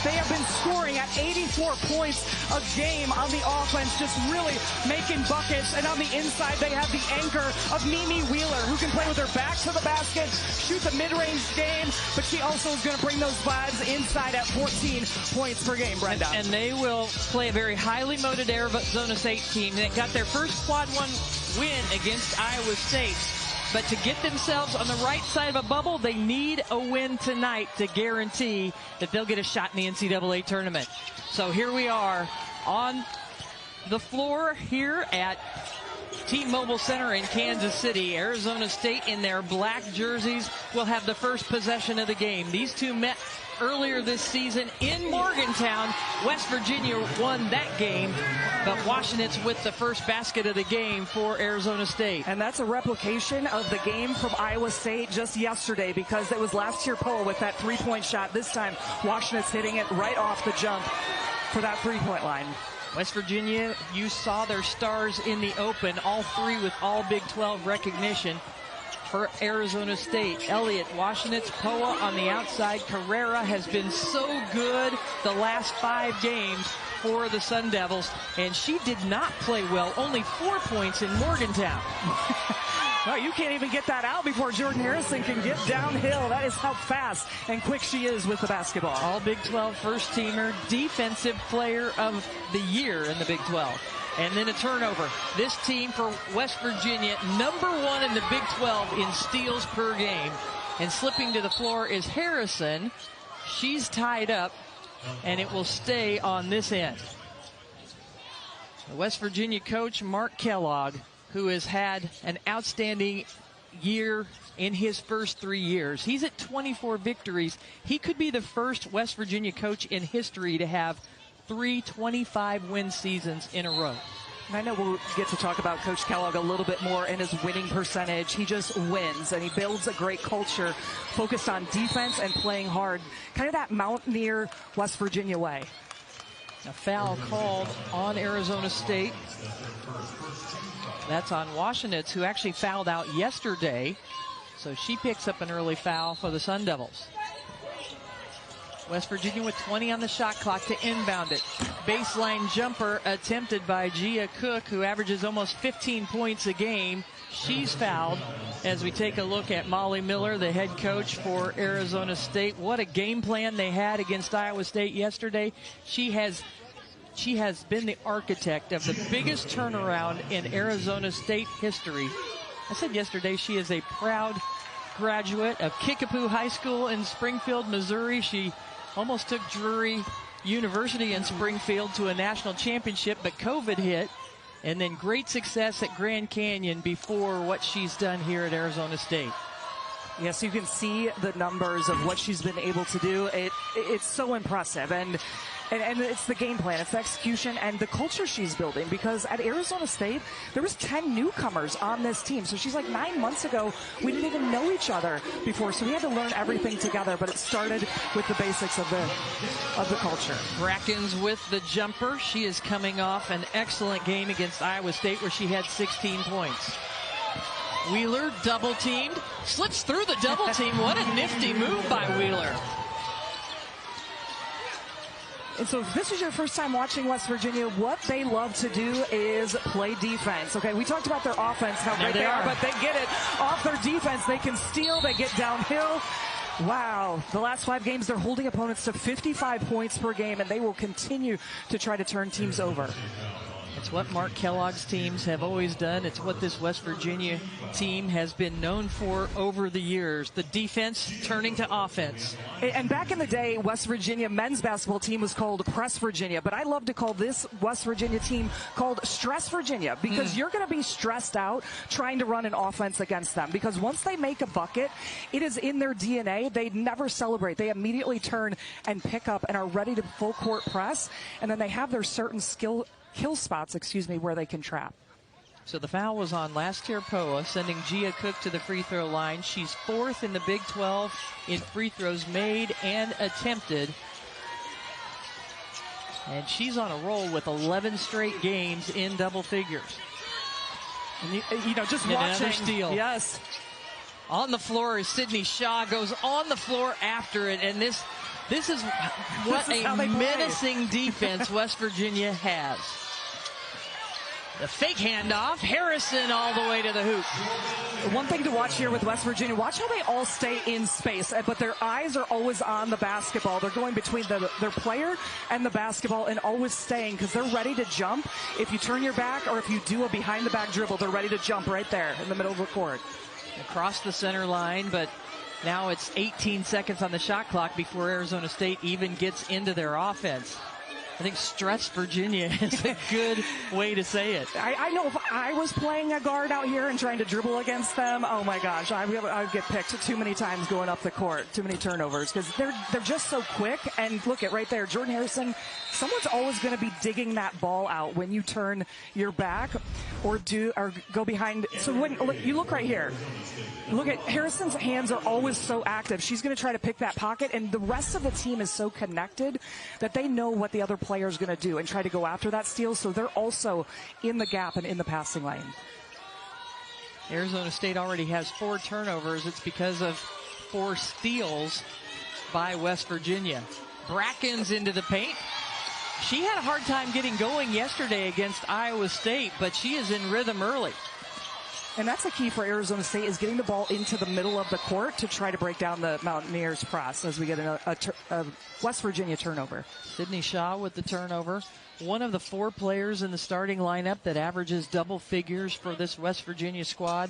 They have been scoring at 84 points a game on the offense, just really making buckets. And on the inside, they have the anchor of Mimi Wheeler, who can play with her back to the basket, shoot the mid-range game, but she also is going to bring those vibes inside at 14 points per game, Brenda. And they will play a very highly motivated Arizona State team that got their first quad one win against Iowa State. But to get themselves on the right side of a bubble, they need a win tonight to guarantee that they'll get a shot in the NCAA tournament. So here we are on the floor here at T-Mobile Center in Kansas City. Arizona State in their black jerseys will have the first possession of the game. These two met earlier this season in Morgantown. West Virginia won that game, but Washenitz with the first basket of the game for Arizona State. And that's a replication of the game from Iowa State just yesterday, because it was last year Poa with that three-point shot. This time, Washenitz hitting it right off the jump for that three-point line. West Virginia, you saw their stars in the open, all three with all Big 12 recognition. For Arizona State, Elliott, Washenitz, Poa on the outside. Carrera has been so good the last 5 games for the Sun Devils, and she did not play well. Only 4 points in Morgantown. No, you can't even get that out before Jordan Harrison can get downhill. That is how fast and quick she is with the basketball. All Big 12 first-teamer, defensive player of the year in the Big 12. And then a turnover. This team for West Virginia, #1 in the Big 12 in steals per game. And slipping to the floor is Harrison. She's tied up, and it will stay on this end. The West Virginia coach, Mark Kellogg, who has had an outstanding year in his first 3 years. He's at 24 victories. He could be the first West Virginia coach in history to have 3 25-win seasons in a row. And I know we'll get to talk about Coach Kellogg a little bit more in his winning percentage. He just wins, and he builds a great culture focused on defense and playing hard. Kind of that Mountaineer West Virginia way. A foul called on Arizona State. That's on Washenitz, who actually fouled out yesterday. So she picks up an early foul for the Sun Devils. West Virginia with 20 on the shot clock to inbound it. Baseline jumper attempted by Gia Cook, who averages almost 15 points a game. She's fouled. As we take a look at Molly Miller, the head coach for Arizona State. What a game plan they had against Iowa State yesterday. She has been the architect of the biggest turnaround in Arizona State history. I said yesterday she is a proud graduate of Kickapoo High School in Springfield, Missouri. She almost took Drury University in Springfield to a national championship, but COVID hit, and then great success at Grand Canyon before what she's done here at Arizona State. Yes, you can see the numbers of what she's been able to do. It's so impressive, and it's the game plan, it's the execution, and the culture she's building. Because at Arizona State, there was 10 newcomers on this team. So she's like, 9 months ago, we didn't even know each other before. So we had to learn everything together. But it started with the basics of the culture. Brackens with the jumper. She is coming off an excellent game against Iowa State, where she had 16 points. Wheeler double teamed, slips through the double team. What a nifty move by Wheeler. And so if this is your first time watching West Virginia, what they love to do is play defense. Okay, we talked about their offense, how great they are, but they get it off their defense. They can steal, they get downhill. Wow, the last 5 games, they're holding opponents to 55 points per game, and they will continue to try to turn teams over. It's what Mark Kellogg's teams have always done. It's what this West Virginia team has been known for over the years. The defense turning to offense. And back in the day, West Virginia men's basketball team was called Press Virginia. But I love to call this West Virginia team called Stress Virginia, because you're going to be stressed out trying to run an offense against them. Because once they make a bucket, it is in their DNA. They never celebrate. They immediately turn and pick up and are ready to full court press. And then they have their certain kill spots, where they can trap. So the foul was on last year Poa, sending Gia Cook to the free throw line. She's 4th in the Big 12 in free throws made and attempted. And she's on a roll with 11 straight games in double figures. And just and watching. Another steal. Yes. On the floor is Sydney Shaw, goes on the floor after it, and this This is what a menacing defense West Virginia has. The fake handoff, Harrison all the way to the hoop. One thing to watch here with West Virginia, watch how they all stay in space, but their eyes are always on the basketball. They're going between their player and the basketball and always staying because they're ready to jump. If you turn your back or if you do a behind-the-back dribble, they're ready to jump right there in the middle of the court. Across the center line, but now it's 18 seconds on the shot clock before Arizona State even gets into their offense. I think stress Virginia is a good way to say it. I know if I was playing a guard out here and trying to dribble against them, oh my gosh, I would get picked too many times going up the court, too many turnovers because they're just so quick. And look at right there, Jordan Harrison, someone's always going to be digging that ball out when you turn your back or go behind. So when you look right here, look at Harrison's hands are always so active. She's going to try to pick that pocket, and the rest of the team is so connected that they know what the other player is going to do and try to go after that steal. So they're also in the gap and in the passing lane. Arizona State already has 4 turnovers. It's because of 4 steals by West Virginia. Brackens into the paint. She had a hard time getting going yesterday against Iowa State, but she is in rhythm early. And that's the key for Arizona State is getting the ball into the middle of the court to try to break down the Mountaineers' press as we get a West Virginia turnover. Sydney Shaw with the turnover. One of the 4 players in the starting lineup that averages double figures for this West Virginia squad.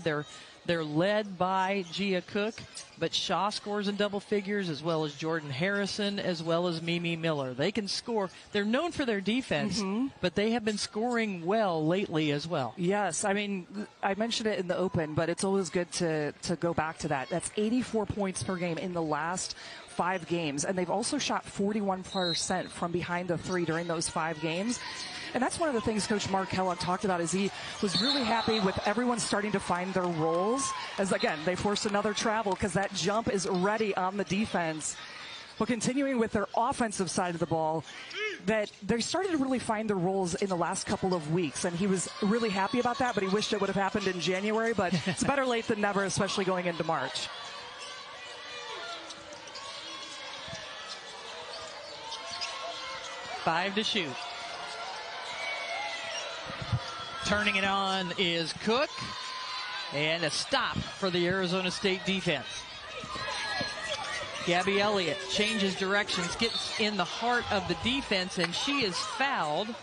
They're led by Gia Cook, but Shaw scores in double figures as well as Jordan Harrison as well as Mimi Miller. They can score. They're known for their defense, but they have been scoring well lately as well. Yes, I mean, I mentioned it in the open, but it's always good to go back to that. That's 84 points per game in the last 5 games, and they've also shot 41% from behind the 3 during those 5 games. And that's one of the things Coach Mark Kellogg talked about is he was really happy with everyone starting to find their roles as, again, they forced another travel because that jump is ready on the defense. But continuing with their offensive side of the ball, that they started to really find their roles in the last couple of weeks. And he was really happy about that, but he wished it would have happened in January. But it's better late than never, especially going into March. Five to shoot. Turning it on is Cook, and a stop for the Arizona State defense. Gabby Elliott changes directions, gets in the heart of the defense, and she is fouled.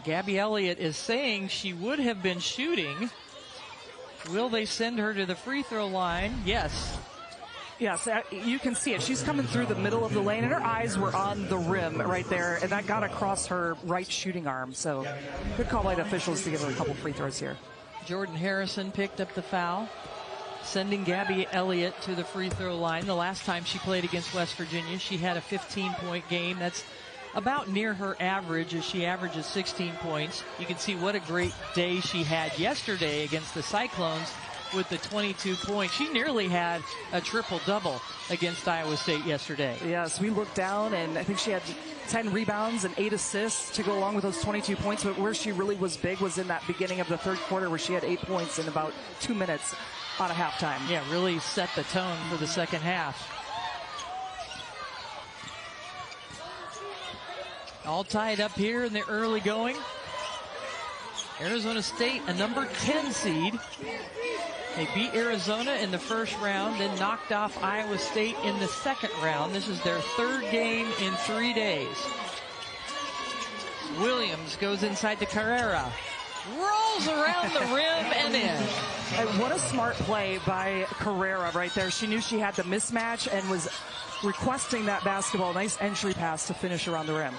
Gabby Elliott is saying she would have been shooting. Will they send her to the free throw line? Yes. Yes, you can see it. She's coming through the middle of the lane, and her eyes were on the rim right there, and that got across her right shooting arm. So good call by the officials to give her a couple free throws here. Jordan Harrison picked up the foul, sending Gabby Elliott to the free throw line. The last time she played against West Virginia, she had a 15-point game. That's about near her average, as she averages 16 points. You can see what a great day she had yesterday against the Cyclones with the 22 points. She nearly had a triple-double against Iowa State yesterday. Yes, we looked down, and I think she had 10 rebounds and 8 assists to go along with those 22 points. But where she really was big was in that beginning of the third quarter where she had 8 points in about 2 minutes on a halftime. Yeah, really set the tone for the second half. All tied up here in the early going. Arizona State, a number 10 seed. They beat Arizona in the first round, then knocked off Iowa State in the second round. This is their 3rd game in 3 days. Williams goes inside to Carrera. Rolls around the rim and in. And what a smart play by Carrera right there. She knew she had the mismatch and was requesting that basketball. Nice entry pass to finish around the rim.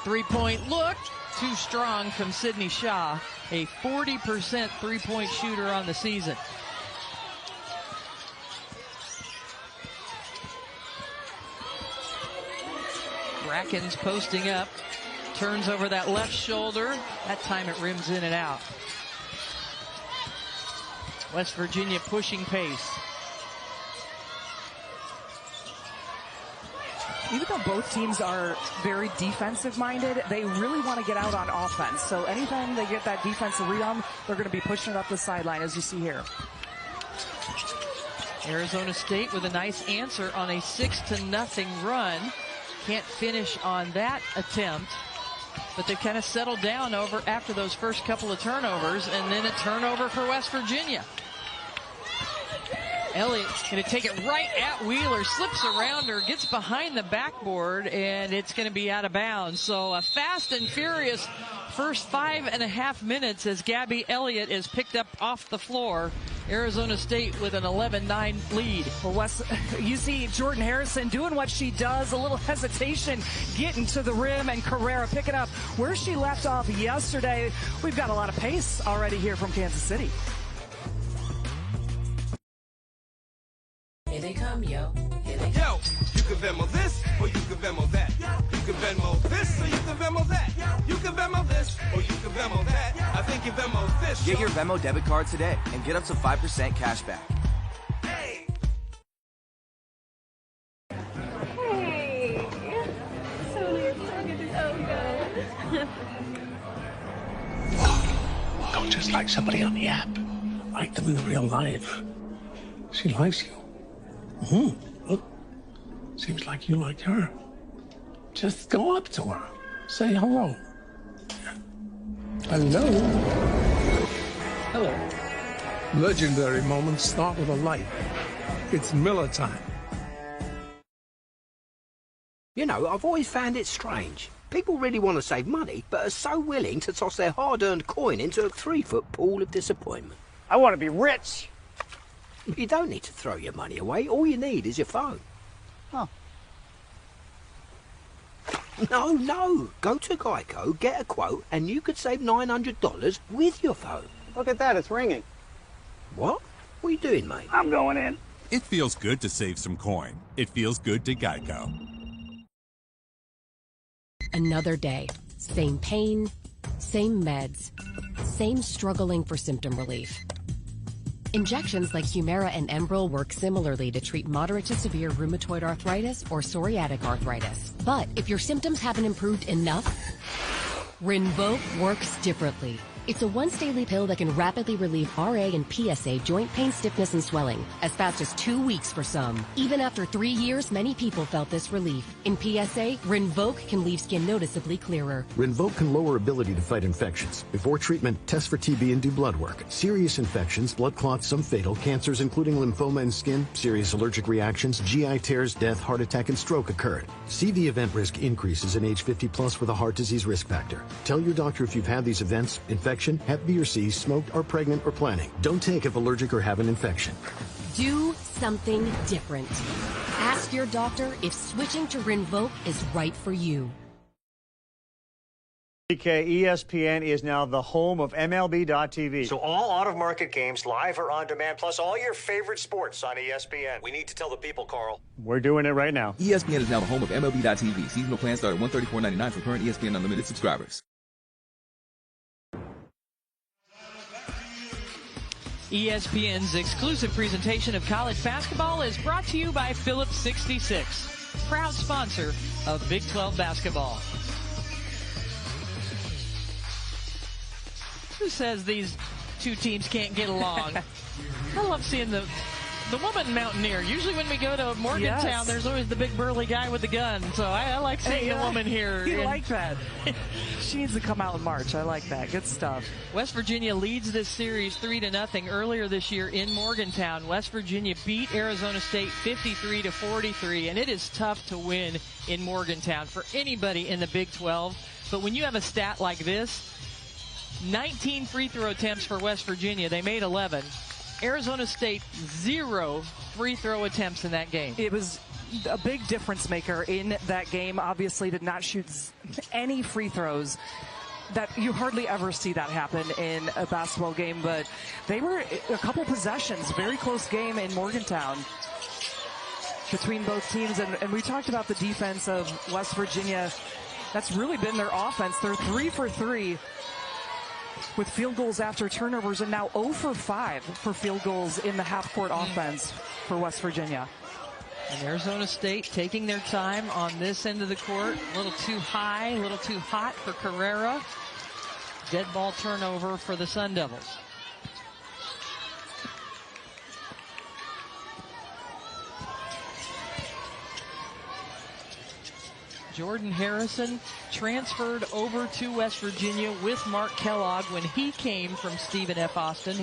3-point look. Too strong from Sydney Shaw, a 40% three-point shooter on the season. Brackens posting up, turns over that left shoulder. That time it rims in and out. West Virginia pushing pace. Even though both teams are very defensive-minded, they really want to get out on offense. So anytime they get that defensive rebound, they're going to be pushing it up the sideline, as you see here. Arizona State with a nice answer on a 6-0 run. Can't finish on that attempt, but they've kind of settled down after those first couple of turnovers, and then a turnover for West Virginia. Elliott going to take it right at Wheeler, slips around her, gets behind the backboard, and it's going to be out of bounds. So a fast and furious first 5.5 minutes as Gabby Elliott is picked up off the floor. Arizona State with an 11-9 lead. Well, you see Jordan Harrison doing what she does, a little hesitation, getting to the rim, and Carrera picking up where she left off yesterday. We've got a lot of pace already here from Kansas City. Here they come, yo. Here they come. Yo, you can Venmo this, or you can Venmo that. You can Venmo this, or you can Venmo that. You can Venmo this, or you can Venmo that. I think you Venmo this. Get your Venmo debit card today and get up to 5% cash back. Hey. Hey. So weird. So good to go. Don't just like somebody on the app. Like them in real life. She likes you. Look, seems like you like her. Just go up to her. Say hello. Hello. Hello. Legendary moments start with a light. It's Miller time. You know, I've always found it strange. People really want to save money, but are so willing to toss their hard-earned coin into a 3-foot pool of disappointment. I want to be rich. You don't need to throw your money away. All you need is your phone. Oh. No. Go to Geico, get a quote, and you could save $900 with your phone. Look at that, it's ringing. What? What are you doing, mate? I'm going in. It feels good to save some coin. It feels good to Geico. Another day. Same pain, same meds, same struggling for symptom relief. Injections like Humira and Enbrel work similarly to treat moderate to severe rheumatoid arthritis or psoriatic arthritis. But if your symptoms haven't improved enough, Rinvoq works differently. It's a once-daily pill that can rapidly relieve RA and PSA joint pain, stiffness, and swelling, as fast as 2 weeks for some. Even after 3 years, many people felt this relief. In PSA, Rinvoq can leave skin noticeably clearer. Rinvoq can lower ability to fight infections. Before treatment, test for TB and do blood work. Serious infections, blood clots, some fatal, cancers including lymphoma and skin, serious allergic reactions, GI tears, death, heart attack, and stroke occurred. CV event risk increases in age 50 plus with a heart disease risk factor. Tell your doctor if you've had these events, infection, Hep B or C, smoked, are pregnant, or planning. Don't take if allergic or have an infection. Do something different. Ask your doctor if switching to Rinvoq is right for you. ESPN is now the home of MLB.tv. So all out-of-market games, live or on demand, plus all your favorite sports on ESPN. We need to tell the people, Carl. We're doing it right now. ESPN is now the home of MLB.tv. Seasonal plans start at $134.99 for current ESPN Unlimited subscribers. ESPN's exclusive presentation of college basketball is brought to you by Phillips 66, proud sponsor of Big 12 basketball. Who says these two teams can't get along? I love seeing the woman mountaineer. Usually when we go to Morgantown, there's always the big burly guy with the gun. So I like seeing the woman here. You like that. She needs to come out in March. I like that. Good stuff. West Virginia leads this series 3-0. Earlier this year in Morgantown, West Virginia beat Arizona State 53-43, and it is tough to win in Morgantown for anybody in the Big 12. But when you have a stat like this, 19 free throw attempts for West Virginia. They made 11. Arizona State, 0 free throw attempts in that game. It was a big difference maker in that game. Obviously did not shoot any free throws. That you hardly ever see that happen in a basketball game, but they were a couple possessions, very close game in Morgantown between both teams. And we talked about the defense of West Virginia. That's really been their offense. They're 3 for 3 with field goals after turnovers, and now 0 for 5 for field goals in the half-court offense for West Virginia. And Arizona State taking their time on this end of the court. A little too high, a little too hot for Carrera. Dead ball turnover for the Sun Devils. Jordan Harrison transferred over to West Virginia with Mark Kellogg when he came from Stephen F. Austin.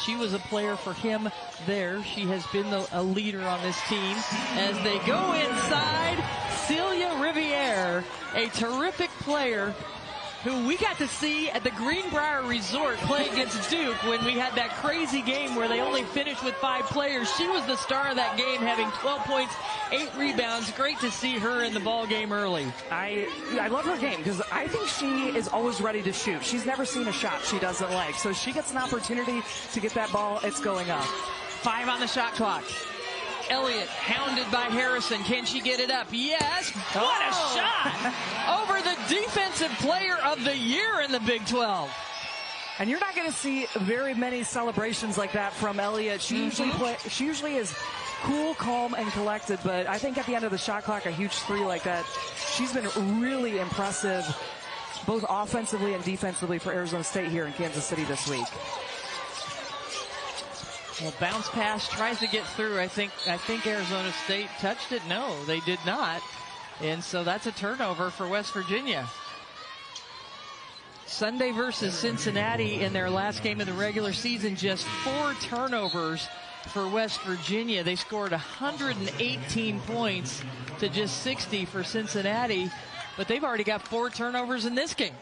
She was a player for him there. She has been a leader on this team. As they go inside, Celia Riviere, a terrific player who we got to see at the Greenbrier Resort play against Duke when we had that crazy game where they only finished with 5 players. She was the star of that game, having 12 points, 8 rebounds. Great to see her in the ball game early. I love her game because I think she is always ready to shoot. She's never seen a shot she doesn't like. So she gets an opportunity to get that ball, it's going up. 5 on the shot clock. Elliott hounded by Harrison. Can she get it up? Yes. What a shot! Over the defensive player of the year in the Big 12. And you're not going to see very many celebrations like that from Elliott. She usually is cool, calm, and collected. But I think at the end of the shot clock, a huge 3 like that, she's been really impressive, both offensively and defensively for Arizona State here in Kansas City this week. Well, bounce pass tries to get through. I think Arizona State touched it. No, they did not. And so that's a turnover for West Virginia. Sunday versus Cincinnati in their last game of the regular season, just 4 turnovers for West Virginia. They scored 118 points to just 60 for Cincinnati, but they've already got 4 turnovers in this game.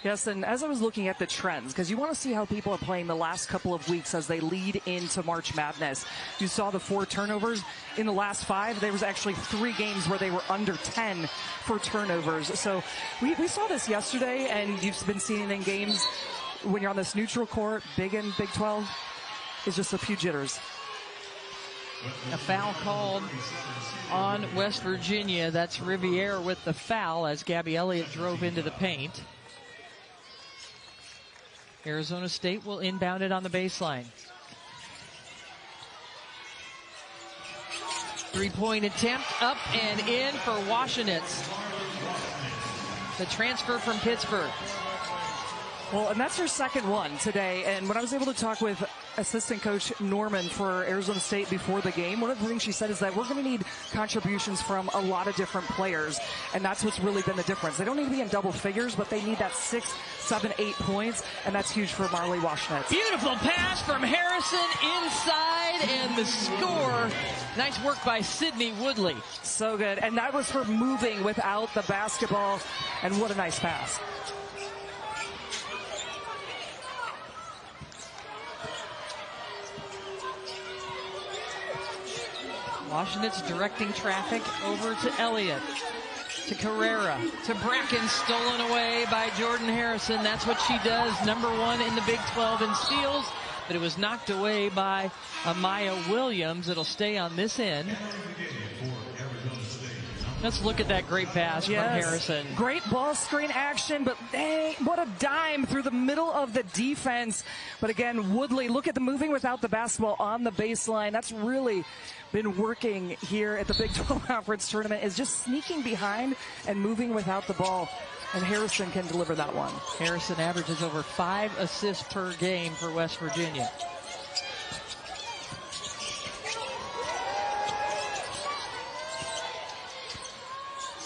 Yes, and as I was looking at the trends, because you want to see how people are playing the last couple of weeks as they lead into March Madness. You saw the 4 turnovers. In the last 5, there was actually 3 games where they were under 10 for turnovers. So we saw this yesterday, and you've been seeing it in games when you're on this neutral court, big in Big 12, is just a few jitters. A foul called on West Virginia. That's Riviere with the foul as Gabby Elliott drove into the paint. Arizona State will inbound it on the baseline. 3-point attempt up and in for Washenitz. The transfer from Pittsburgh. Well, and that's her second one today. And when I was able to talk with assistant coach Norman for Arizona State before the game, one of the things she said is that we're going to need contributions from a lot of different players. And that's what's really been the difference. They don't need to be in double figures, but they need that 6, 7, 8 points. And that's huge for Marley Washenitz. Beautiful pass from Harrison inside, and the score. Nice work by Sydney Woodley. So good. And that was her moving without the basketball. And what a nice pass. Washenitz directing traffic over to Elliott, to Carrera, to Bracken, stolen away by Jordan Harrison. That's what she does, number 1 in the Big 12 in steals, but it was knocked away by Amaya Williams. It'll stay on this end. Let's look at that great pass from Harrison. Great ball screen action, but dang, what a dime through the middle of the defense. But again, Woodley, look at the moving without the basketball on the baseline. That's really been working here at the Big 12 Conference Tournament, is just sneaking behind and moving without the ball. And Harrison can deliver that one. Harrison averages over 5 assists per game for West Virginia.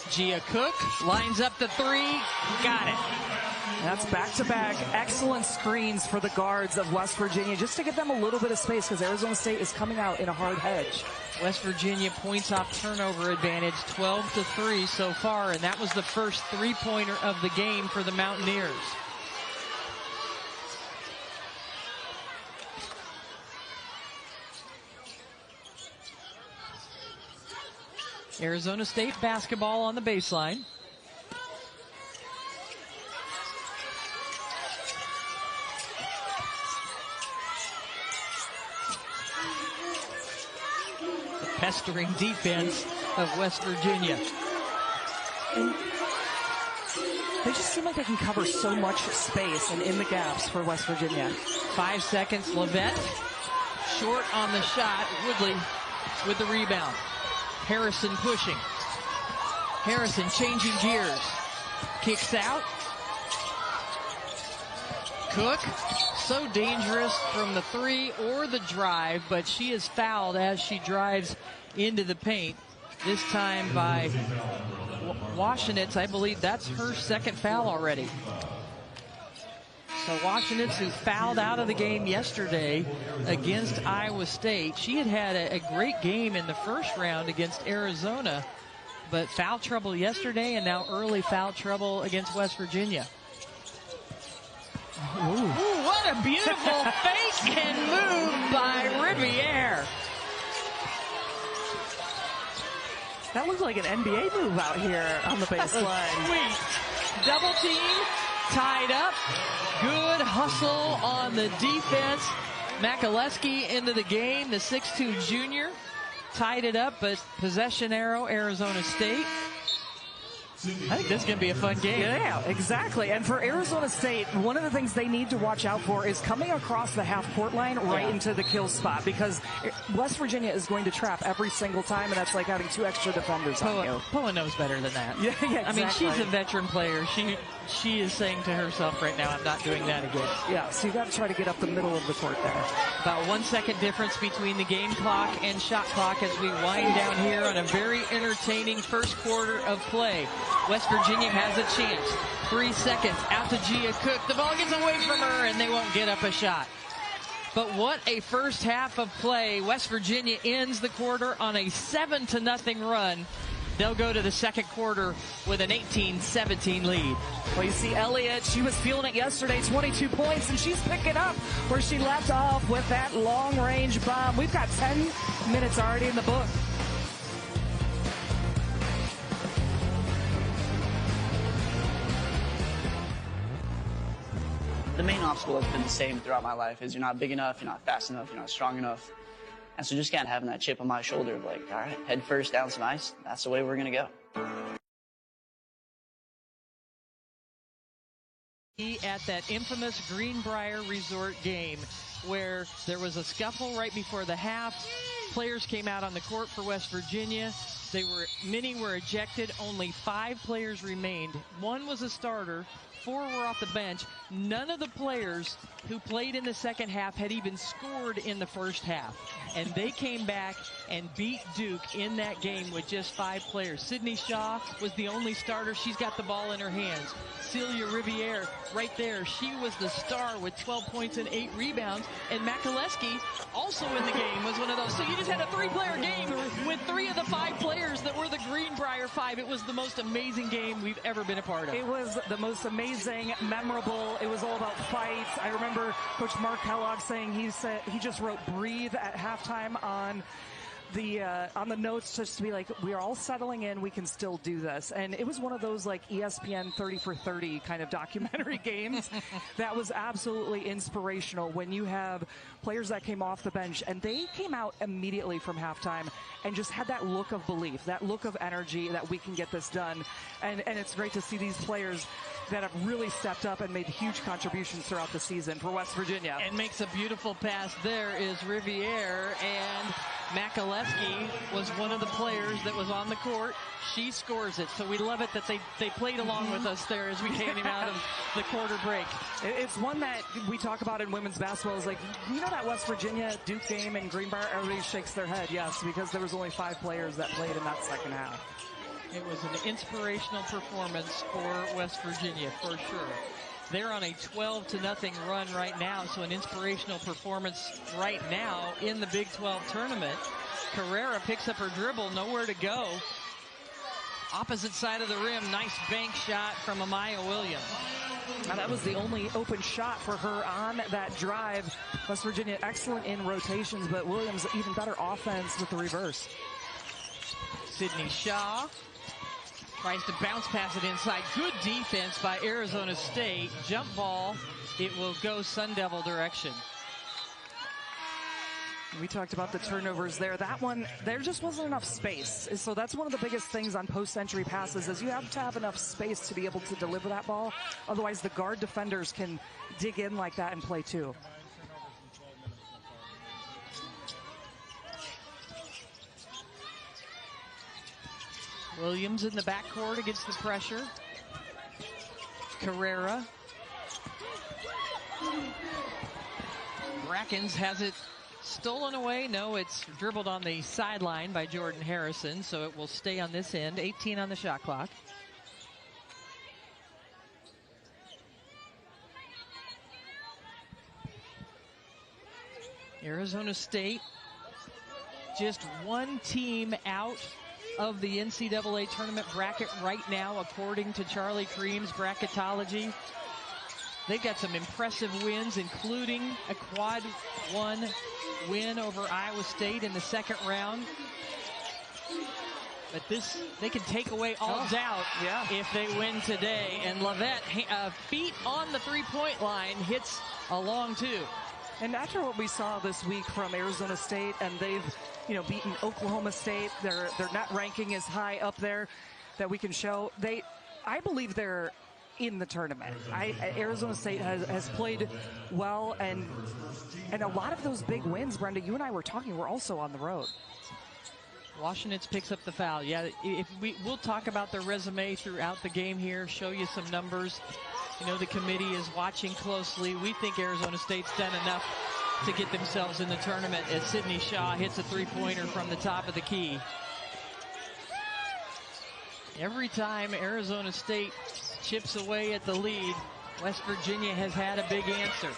Gia Cook lines up the 3, got it. That's back-to-back excellent screens for the guards of West Virginia, just to give them a little bit of space because Arizona State is coming out in a hard hedge. West Virginia points off turnover advantage, 12-3 so far, and that was the first 3-pointer of the game for the Mountaineers. Arizona State basketball on the baseline. The pestering defense of West Virginia. And they just seem like they can cover so much space and in the gaps for West Virginia. 5 seconds, Levette short on the shot. Woodley with the rebound. Harrison pushing. Harrison changing gears. Kicks out. Cook, so dangerous from the 3 or the drive, but she is fouled as she drives into the paint. This time by Washenitz, I believe that's her second foul already. So Washenitz, who fouled out of the game yesterday against Iowa State, she had a great game in the first round against Arizona, but foul trouble yesterday and now early foul trouble against West Virginia. Ooh, what a beautiful fake and move by Riviere. That looks like an NBA move out here on the baseline. Sweet. Double team, tied up. Good hustle on the defense. Makaleski into the game, the 6'2 junior. Tied it up, but possession arrow, Arizona State. I think this is going to be a fun game. Yeah, exactly. And for Arizona State, one of the things they need to watch out for is coming across the half-court line right into the kill spot, because West Virginia is going to trap every single time, and that's like having 2 extra defenders on you. Poa knows better than that. Yeah, exactly. I mean, she's a veteran player. She is saying to herself right now, I'm not doing that again. Yeah, so you got to try to get up the middle of the court there. About 1 second difference between the game clock and shot clock as we wind down here on a very entertaining first quarter of play. West Virginia has a chance. 3 seconds out to Gia Cook. The ball gets away from her and they won't get up a shot. But what a first half of play. West Virginia ends the quarter on a 7-0 run. They'll go to the second quarter with an 18-17 lead. Well, you see Elliott, she was feeling it yesterday, 22 points, and she's picking up where she left off with that long-range bomb. We've got 10 minutes already in the book. The main obstacle has been the same throughout my life, is you're not big enough, you're not fast enough, you're not strong enough. And so just kind of having that chip on my shoulder of like, all right, head first down some ice. That's the way we're going to go. At that infamous Greenbrier Resort game where there was a scuffle right before the half. Players came out on the court for West Virginia. Many were ejected. Only 5 players remained. 1 was a starter. 4 were off the bench. None of the players who played in the second half had even scored in the first half. And they came back and beat Duke in that game with just 5 players. Sydney Shaw was the only starter. She's got the ball in her hands. Celia Riviere right there. She was the star with 12 points and 8 rebounds. And Makaleski, also in the game, was one of those. So you just had a 3-player game with 3 of the 5 players that were the Greenbrier 5. It was the most amazing game we've ever been a part of. It was the most amazing, memorable. It was all about fights. I remember Coach Mark Kellogg saying he just wrote "breathe" at halftime on the notes, just to be like, we are all settling in, we can still do this. And it was one of those like ESPN 30 for 30 kind of documentary games that was absolutely inspirational when you have players that came off the bench and they came out immediately from halftime and just had that look of belief, that look of energy that we can get this done. And it's great to see these players that have really stepped up and made huge contributions throughout the season for West Virginia. And makes a beautiful pass. There is Riviere, and Makaleski was one of the players that was on the court. She scores it. So we love it that they played along with us there as we came out of the quarter break. It's one that we talk about in women's basketball. Is like, you know, that West Virginia Duke game in Greenbrier, everybody shakes their head. Yes, because there was only 5 players that played in that second half. It was an inspirational performance for West Virginia, for sure. They're on a 12-0 run right now, so an inspirational performance right now in the Big 12 tournament. Carrera picks up her dribble, nowhere to go. Opposite side of the rim, nice bank shot from Amaya Williams. Now that was the only open shot for her on that drive. West Virginia excellent in rotations, but Williams even better offense with the reverse. Sydney Shaw tries to bounce pass it inside. Good defense by Arizona State. Jump ball. It will go Sun Devil direction. We talked about the turnovers there. That one, there just wasn't enough space. So that's one of the biggest things on post-entry passes is you have to have enough space to be able to deliver that ball. Otherwise, the guard defenders can dig in like that and play too. Williams in the backcourt against the pressure. Carrera. Brackens has it stolen away? No, it's dribbled on the sideline by Jordan Harrison, so it will stay on this end. 18 on the shot clock. Arizona State, just one team out of the NCAA tournament bracket right now, according to Charlie Cream's bracketology. They've got some impressive wins, including a quad one win over Iowa State in the second round. But this, they can take away all doubt if they win today. And Lavette, feet on the three-point line, hits a long two. And after what we saw this week from Arizona State, and they've, beaten Oklahoma State, their net ranking is high up there that we can show. I believe they're in the tournament. Arizona State has played well, and a lot of those big wins, Brenda, you and I were talking, were also on the road. Washenitz picks up the foul. Yeah, we'll talk about their resume throughout the game here, show you some numbers. The committee is watching closely. We think Arizona State's done enough to get themselves in the tournament as Sydney Shaw hits a three-pointer from the top of the key. Every time Arizona State chips away at the lead, West Virginia has had a big answer.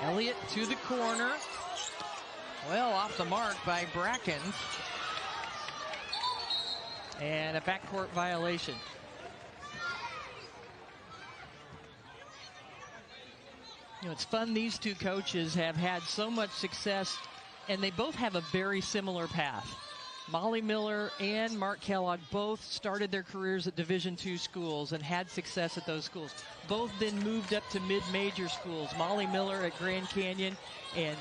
Elliott to the corner. Well, off the mark by Bracken. And a backcourt violation. It's fun. These two coaches have had so much success, and they both have a very similar path. Molly Miller and Mark Kellogg both started their careers at Division II schools and had success at those schools. Both then moved up to mid-major schools. Molly Miller at Grand Canyon and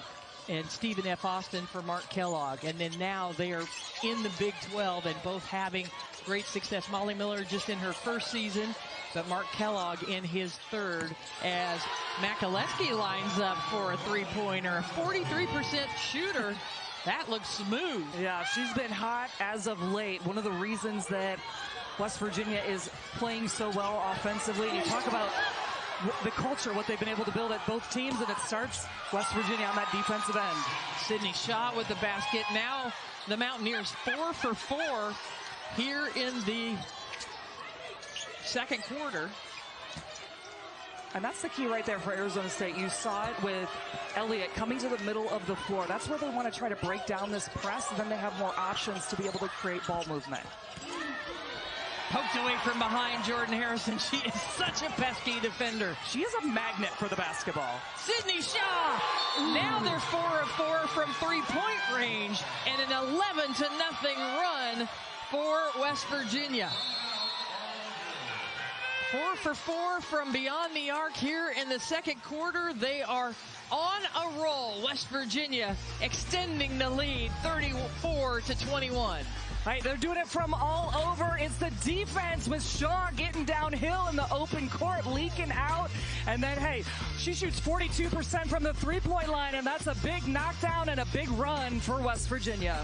Stephen F. Austin for Mark Kellogg. And then now they are in the Big 12 and both having great success. Molly Miller just in her first season, but Mark Kellogg in his third as Makaleski lines up for a three-pointer. A 43% shooter. That looks smooth. Yeah, she's been hot as of late. One of the reasons that West Virginia is playing so well offensively. You talk about the culture, what they've been able to build at both teams, and it starts West Virginia on that defensive end. Sydney Shaw with the basket. Now the Mountaineers 4 for 4 here in the second quarter. And that's the key right there for Arizona State. You saw it with Elliott coming to the middle of the floor. That's where they want to try to break down this press, and then they have more options to be able to create ball movement. Poked away from behind Jordan Harrison. She is such a pesky defender. She is a magnet for the basketball. Sydney Shaw. Now they're 4 of 4 from three-point range, and an 11-0 run for West Virginia. 4 for 4 from beyond the arc here in the second quarter. They are on a roll. West Virginia extending the lead 34-21. All right, they're doing it from all over. It's the defense with Shaw getting downhill in the open court, leaking out. And then, hey, she shoots 42% from the three-point line, and that's a big knockdown and a big run for West Virginia.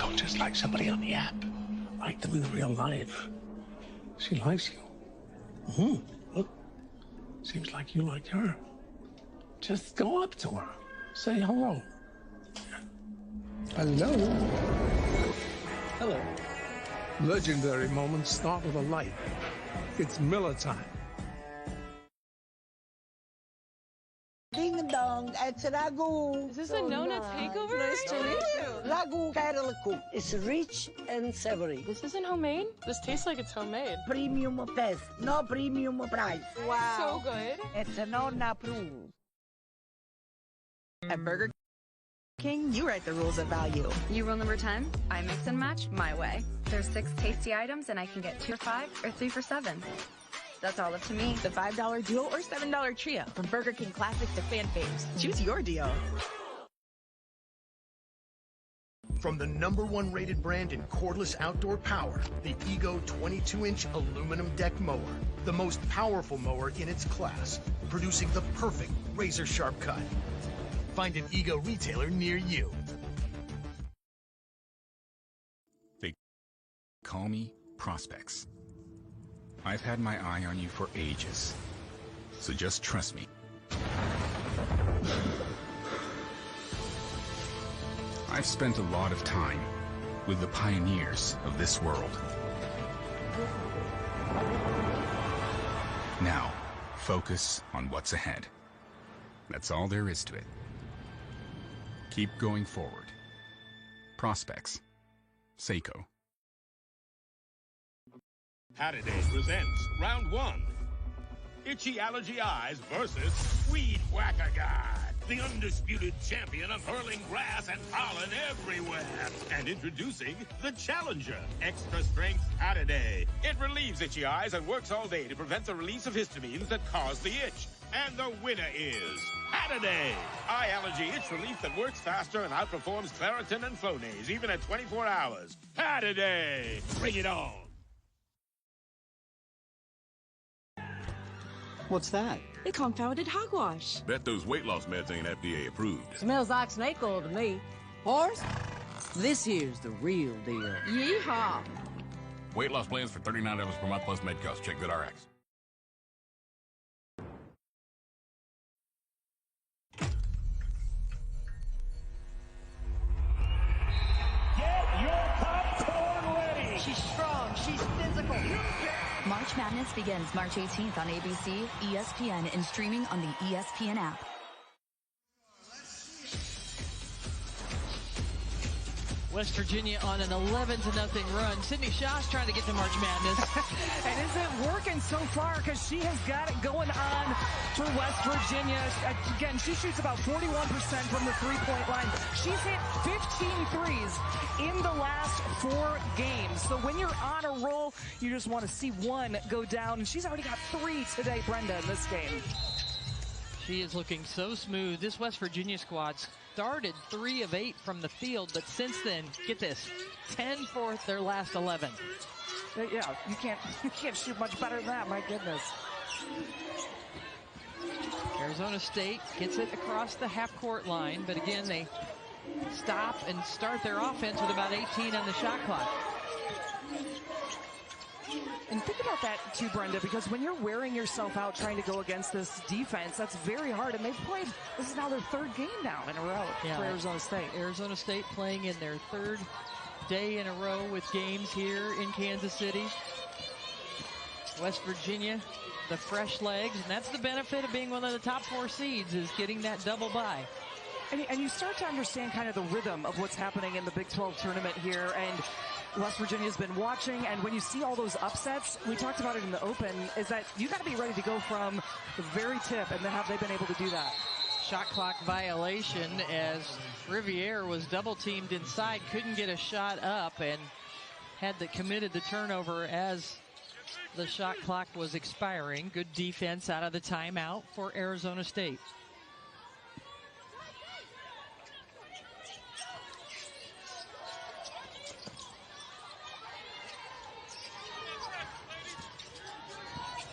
Don't just like somebody on the app. Like them in the real life. She likes you. Look, seems like you like her. Just go up to her. Say hello. Hello. Hello. Legendary moments start with a light. It's Miller time. Ding dong, it's ragu. Is this a Nona takeover? Nice to meet you. Ragu karaliku. It's rich and savory. This isn't homemade? This tastes like it's homemade. Premium taste, no premium price. Wow. So good. It's a Nona approved. At Burger King, you write the rules of value. You rule number 10, I mix and match my way. There's 6 tasty items and I can get 2 for $5 or 3 for $7. That's all up to me. The $5 duo or $7 trio. From Burger King Classic to fan faves. Choose your deal. From the #1 rated brand in cordless outdoor power, the Ego 22-inch aluminum deck mower. The most powerful mower in its class, producing the perfect razor-sharp cut. Find an Ego retailer near you. They call me Prospects. I've had my eye on you for ages, so just trust me. I've spent a lot of time with the pioneers of this world. Now, focus on what's ahead. That's all there is to it. Keep going forward. Prospects. Seiko. Hataday presents round 1. Itchy allergy eyes versus Weed Whacker Guy, the undisputed champion of hurling grass and pollen everywhere. And introducing the Challenger, extra strength Hataday. It relieves itchy eyes and works all day to prevent the release of histamines that cause the itch. And the winner is Hataday, eye allergy itch relief that works faster and outperforms Claritin and Flonase even at 24 hours. Hataday, bring it on. What's that? It confounded hogwash. Bet those weight loss meds ain't FDA approved. Smells like snake oil to me. Horse, this here's the real deal. Yeehaw. Weight loss plans for $39 per month plus med costs. Check GoodRx. Get your popcorn ready. She's strong. She's physical. March Madness begins March 18th on ABC, ESPN, and streaming on the ESPN app. West Virginia on an 11-0 run. Sydney Shaw's trying to get to March Madness. And is it working so far? Because she has got it going on for West Virginia. Again, she shoots about 41% from the three-point line. She's hit 15 threes in the last 4 games. So when you're on a roll, you just want to see one go down. And she's already got 3 today, Brenda, in this game. She is looking so smooth. This West Virginia squad started 3 of 8 from the field, but since then, get this, 10 for their last 11. Yeah, you can't shoot much better than that, my goodness. Arizona State gets it across the half-court line, but again, they stop and start their offense with about 18 on the shot clock. And think about that too, Brenda, because when you're wearing yourself out trying to go against this defense, that's very hard. And they've played, this is now their 3rd game now in a row for Arizona State. Arizona State playing in their 3rd day in a row with games here in Kansas City. West Virginia, the fresh legs, and that's the benefit of being one of the top 4 seeds, is getting that double bye. And you start to understand kind of the rhythm of what's happening in the Big 12 tournament here. And West Virginia's been watching, and when you see all those upsets, we talked about it in the Open, is that you got to be ready to go from the very tip, and then have they been able to do that? Shot clock violation as Riviere was double teamed inside, couldn't get a shot up, and committed the turnover as the shot clock was expiring. Good defense out of the timeout for Arizona State.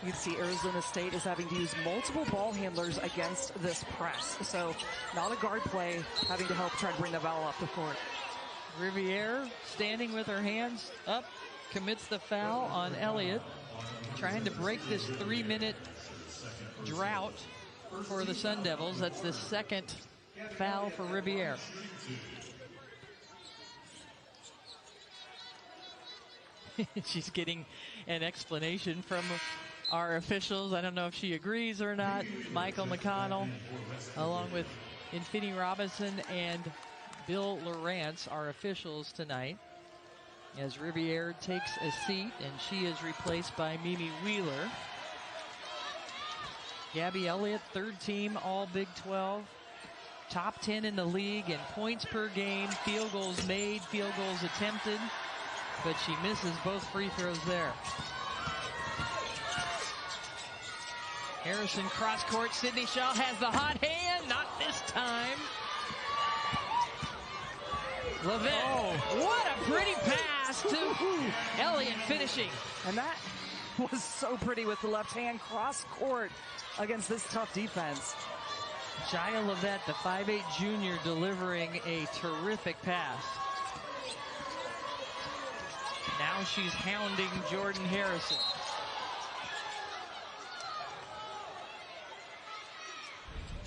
You can see Arizona State is having to use multiple ball handlers against this press. So not a guard play, having to help try to bring the ball up the court. Riviere standing with her hands up, commits the foul on Elliott, trying to break this 3-minute drought for the Sun Devils. That's the 2nd foul for Riviere. She's getting an explanation from our officials. I don't know if she agrees or not. Michael McConnell, along with Infinity Robinson and Bill Lawrence, our officials tonight, as Riviere takes a seat, and she is replaced by Mimi Wheeler. Gabby Elliott, 3rd team All Big 12, top 10 in the league in points per game, field goals made, field goals attempted, but she misses both free throws there. Harrison cross court. Sydney Shaw has the hot hand. Not this time. Levette, what a pretty pass to Elliott finishing. And that was so pretty with the left hand cross court against this tough defense. Jaya Levette, the 5'8 junior, delivering a terrific pass. Now she's hounding Jordan Harrison.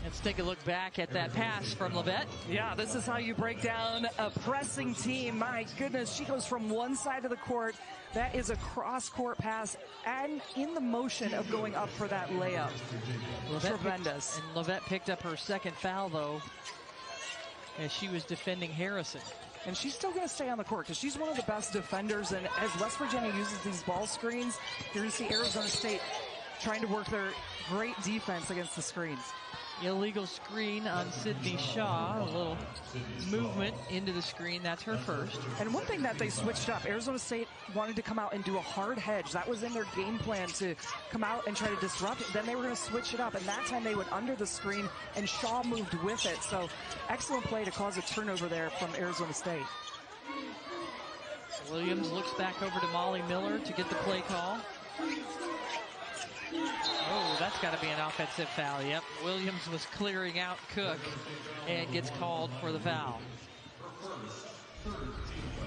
Let's take a look back at that pass from Levette. Yeah, this is how you break down a pressing team. My goodness, she goes from one side of the court. That is a cross-court pass and in the motion of going up for that layup. Tremendous. And Levette picked up her second foul, though, as she was defending Harrison. And she's still going to stay on the court because she's one of the best defenders. And as West Virginia uses these ball screens, you're going to see Arizona State trying to work their great defense against the screens. Illegal screen on Sydney Shaw. A little movement into the screen. That's her first. And one thing that they switched up, Arizona State wanted to come out and do a hard hedge. That was in their game plan, to come out and try to disrupt it. Then they were going to switch it up, and that time they went under the screen, and Shaw moved with it. So excellent play to cause a turnover there from Arizona State. Williams looks back over to Molly Miller to get the play call. Oh, that's got to be an offensive foul. Yep, Williams was clearing out Cook and gets called for the foul.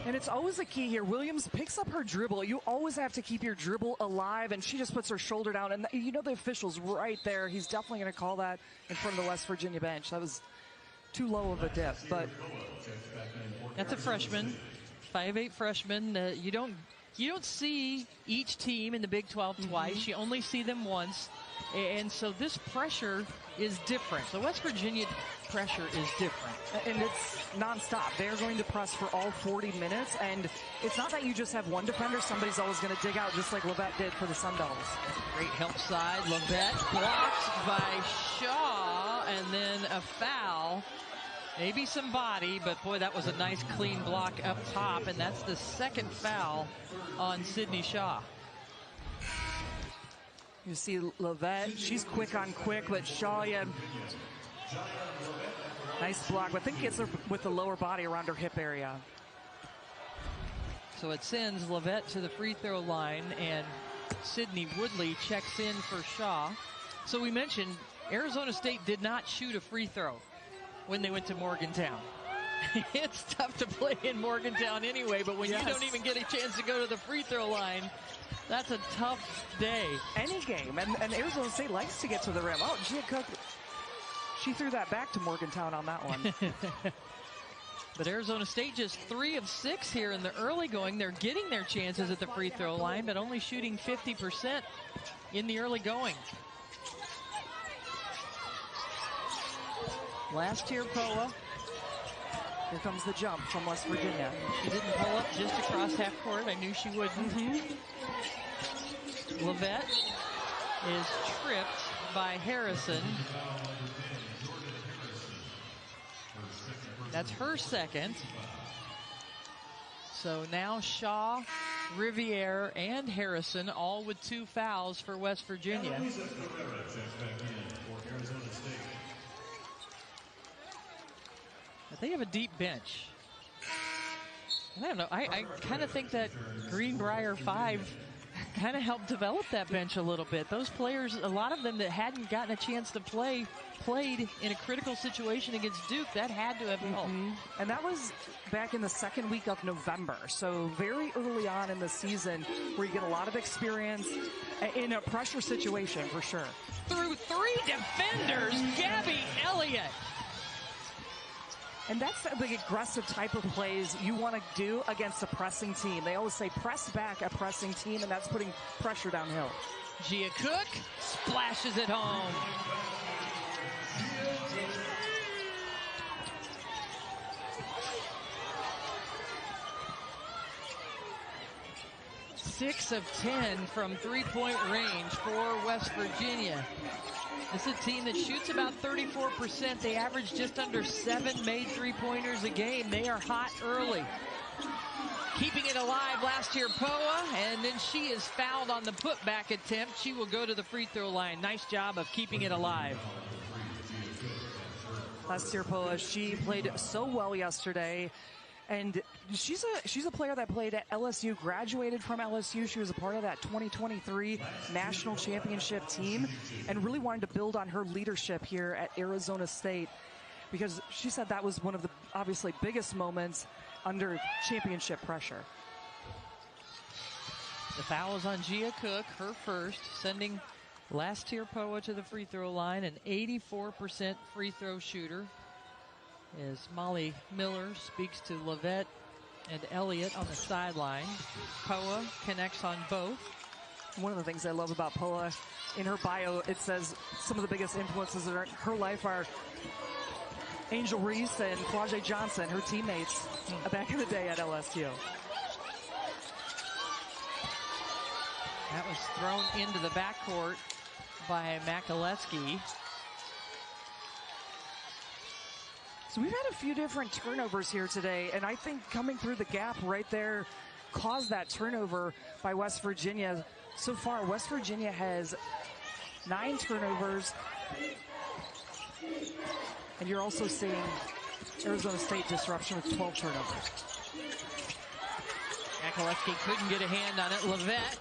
And it's always a key here. Williams picks up her dribble. You always have to keep your dribble alive, and she just puts her shoulder down. And you know the official's right there. He's definitely going to call that in front of the West Virginia bench. That was too low of a dip. But that's a freshman, 5'8 freshman. You don't see each team in the Big 12 twice. You only see them once. And so this pressure is different. The West Virginia pressure is different. And it's nonstop. They're going to press for all 40 minutes. And it's not that you just have one defender. Somebody's always going to dig out, just like Levette did for the Sun Devils. Great help side. Levette blocked by Shaw, and then a foul. Maybe some body, but boy, that was a nice clean block up top, and that's the second foul on Sydney Shaw. You see Levette, she's quick on quick, but Shaw, yeah, nice block. But I think it's her with the lower body around her hip area. So it sends Levette to the free throw line, and Sydney Woodley checks in for Shaw. So we mentioned Arizona State did not shoot a free throw when they went to Morgantown. It's tough to play in Morgantown anyway, but when you don't even get a chance to go to the free throw line, that's a tough day. Any game, and Arizona State likes to get to the rim. Oh, Gia Cook, she threw that back to Morgantown on that one. But Arizona State just 3 of 6 here in the early going. They're getting their chances at the free throw line, but only shooting 50% in the early going. Last year, Poa. Here comes the jump from West Virginia. She didn't pull up just across half court. I knew she wouldn't. Levette is tripped by Harrison. That's her second. So now Shaw, Riviere, and Harrison all with 2 fouls for West Virginia. But they have a deep bench. And I don't know, I kind of think that Greenbrier 5 kind of helped develop that bench a little bit. Those players, a lot of them that hadn't gotten a chance to play, played in a critical situation against Duke. That had to have helped. And that was back in the second week of November. So very early on in the season where you get a lot of experience in a pressure situation for sure. Through 3 defenders, Gabby Elliott. And that's the aggressive type of plays you want to do against a pressing team. They always say press back a pressing team, and that's putting pressure downhill. Gia Cook splashes it home. Six of 10 from three-point range for West Virginia. This is a team that shoots about 34%. They average just under 7 made three-pointers a game. They are hot early. Keeping it alive last year, Poa, and then she is fouled on the putback attempt. She will go to the free throw line. Nice job of keeping it alive. Last year, Poa, she played so well yesterday. And she's a player that played at LSU, graduated from LSU. She was a part of that 2023 national championship team and really wanted to build on her leadership here at Arizona State, because she said that was one of the obviously biggest moments under championship pressure. The foul is on Gia Cook, her first, sending last-tier Poa to the free throw line, an 84% free throw shooter. As Molly Miller speaks to Lavette and Elliott on the sideline. Poa connects on both. One of the things I love about Poa, in her bio, it says some of the biggest influences in her life are Angel Reese and Quajay Johnson, her teammates back in the day at LSU. That was thrown into the backcourt by Makaleski. So we've had a few different turnovers here today, and I think coming through the gap right there caused that turnover by West Virginia. So far, West Virginia has 9 turnovers, and you're also seeing Arizona State disruption with 12 turnovers. Makaleski couldn't get a hand on it. Lavette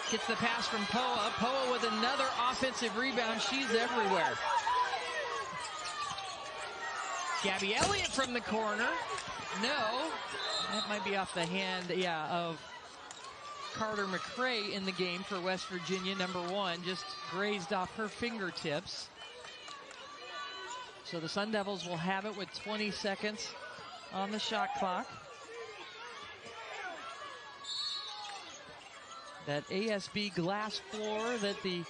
gets the pass from Poa. Poa with another offensive rebound. She's everywhere. Gabby Elliott from the corner. No. That might be off the hand, of Carter McCray in the game for West Virginia. Number 1 just grazed off her fingertips. So the Sun Devils will have it with 20 seconds on the shot clock. That ASB glass floor that the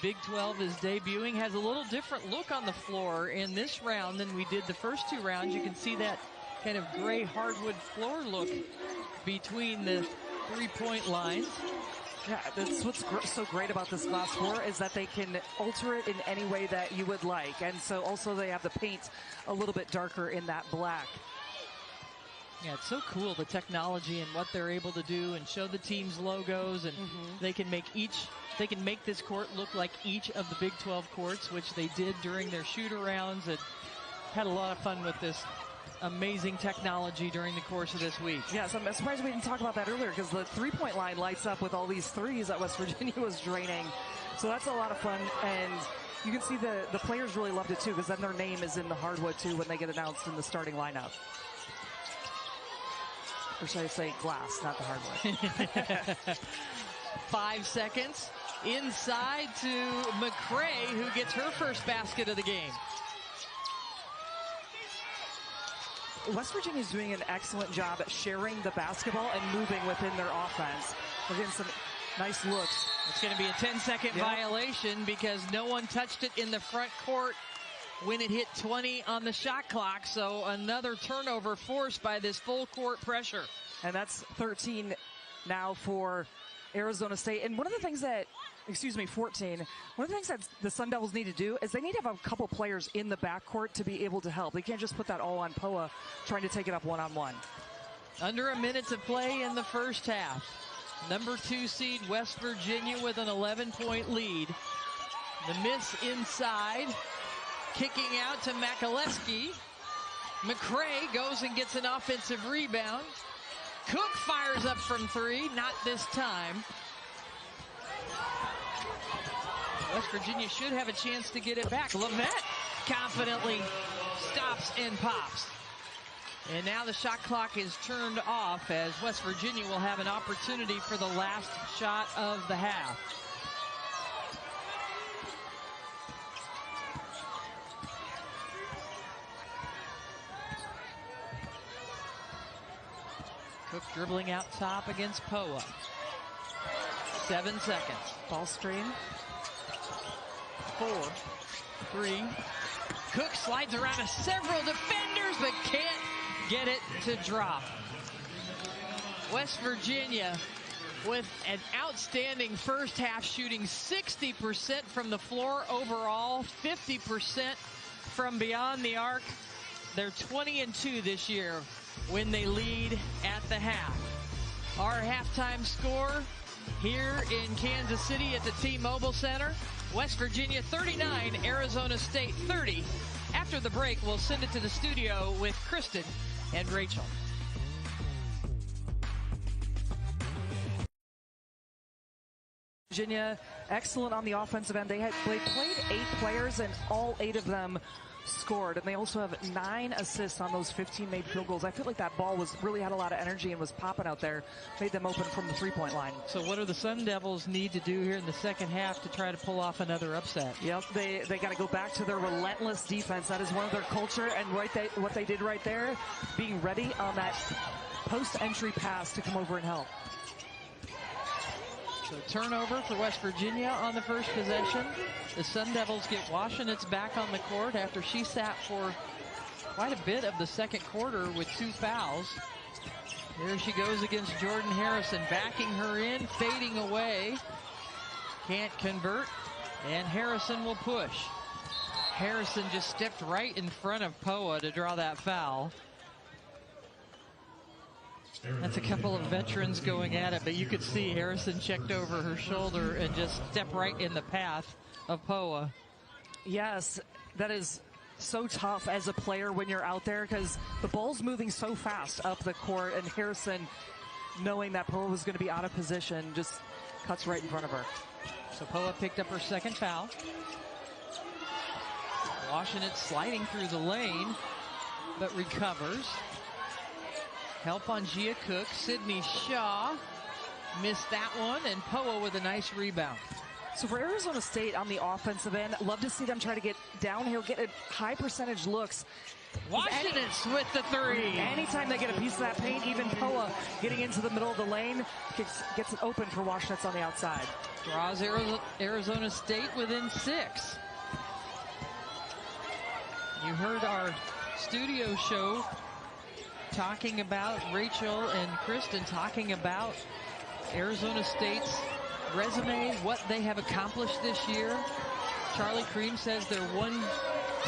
Big 12 is debuting has a little different look on the floor in this round than we did the first 2 rounds. You can see that kind of gray hardwood floor look between the 3-point lines. Yeah, that's what's so great about this glass floor, is that they can alter it in any way that you would like. And so also they have the paint a little bit darker in that black. Yeah, it's so cool, the technology and what they're able to do, and show the team's logos, and they can make this court look like each of the Big 12 courts, which they did during their shoot-arounds, and had a lot of fun with this amazing technology during the course of this week. Yes, I'm surprised we didn't talk about that earlier, because the 3-point line lights up with all these threes that West Virginia was draining. So that's a lot of fun, and you can see the players really loved it too, because then their name is in the hardwood too when they get announced in the starting lineup. Or should I say glass, not the hardwood. 5 seconds. Inside to McCray, who gets her first basket of the game. West Virginia is doing an excellent job at sharing the basketball and moving within their offense. We're getting some nice looks. It's going to be a 10-second violation because no one touched it in the front court when it hit 20 on the shot clock. So another turnover forced by this full court pressure. And that's 13 now for Arizona State. And one of the things that, 14. One of the things that the Sun Devils need to do is they need to have a couple players in the backcourt to be able to help. They can't just put that all on Poa trying to take it up one-on-one. Under a minute to play in the first half. Number 2 seed West Virginia with an 11-point lead. The miss inside. Kicking out to Makaleski. McCray goes and gets an offensive rebound. Cook fires up from 3, not this time. West Virginia should have a chance to get it back. Lavette confidently stops and pops. And now the shot clock is turned off as West Virginia will have an opportunity for the last shot of the half. Cook dribbling out top against Poa. 7 seconds. Ball screen. 4, 3. Cook slides around several defenders but can't get it to drop. West Virginia with an outstanding first half, shooting 60% from the floor overall, 50% from beyond the arc. They're 20-2 this year when they lead at the half. Our halftime score here in Kansas City at the T-Mobile Center. West Virginia 39, Arizona State 30. After the break, we'll send it to the studio with Kristen and Rachel. Virginia, excellent on the offensive end. They played 8 players, and all 8 of them scored. And they also have 9 assists on those 15 made field goals. I feel like that ball really had a lot of energy and was popping out there, made them open from the 3-point line. So what do the Sun Devils need to do here in the second half to try to pull off another upset? Yep, they got to go back to their relentless defense. That is one of their culture, and what they did right there, being ready on that post-entry pass to come over and help. So turnover for West Virginia on the first possession. The Sun Devils get Washenitz back on the court after she sat for quite a bit of the second quarter with 2 fouls. There she goes against Jordan Harrison, backing her in, fading away. Can't convert, and Harrison will push. Harrison just stepped right in front of Poa to draw that foul. That's a couple of veterans going at it, but you could see Harrison checked over her shoulder and just stepped right in the path of Poa. Yes, that is so tough as a player when you're out there because the ball's moving so fast up the court, and Harrison, knowing that Poa was going to be out of position, just cuts right in front of her. So Poa picked up her second foul. Washenitz sliding through the lane, but recovers. Help on Gia Cook. Sydney Shaw missed that one, and Poa with a nice rebound. So for Arizona State on the offensive end, love to see them try to get downhill, get high percentage looks. Washenitz with the 3. Anytime they get a piece of that paint, even Poa getting into the middle of the lane gets it open for Washenitz on the outside. Draws Arizona State within 6. You heard our studio show talking about, Rachel and Kristen talking about Arizona State's resume, what they have accomplished this year. Charlie Cream says they're one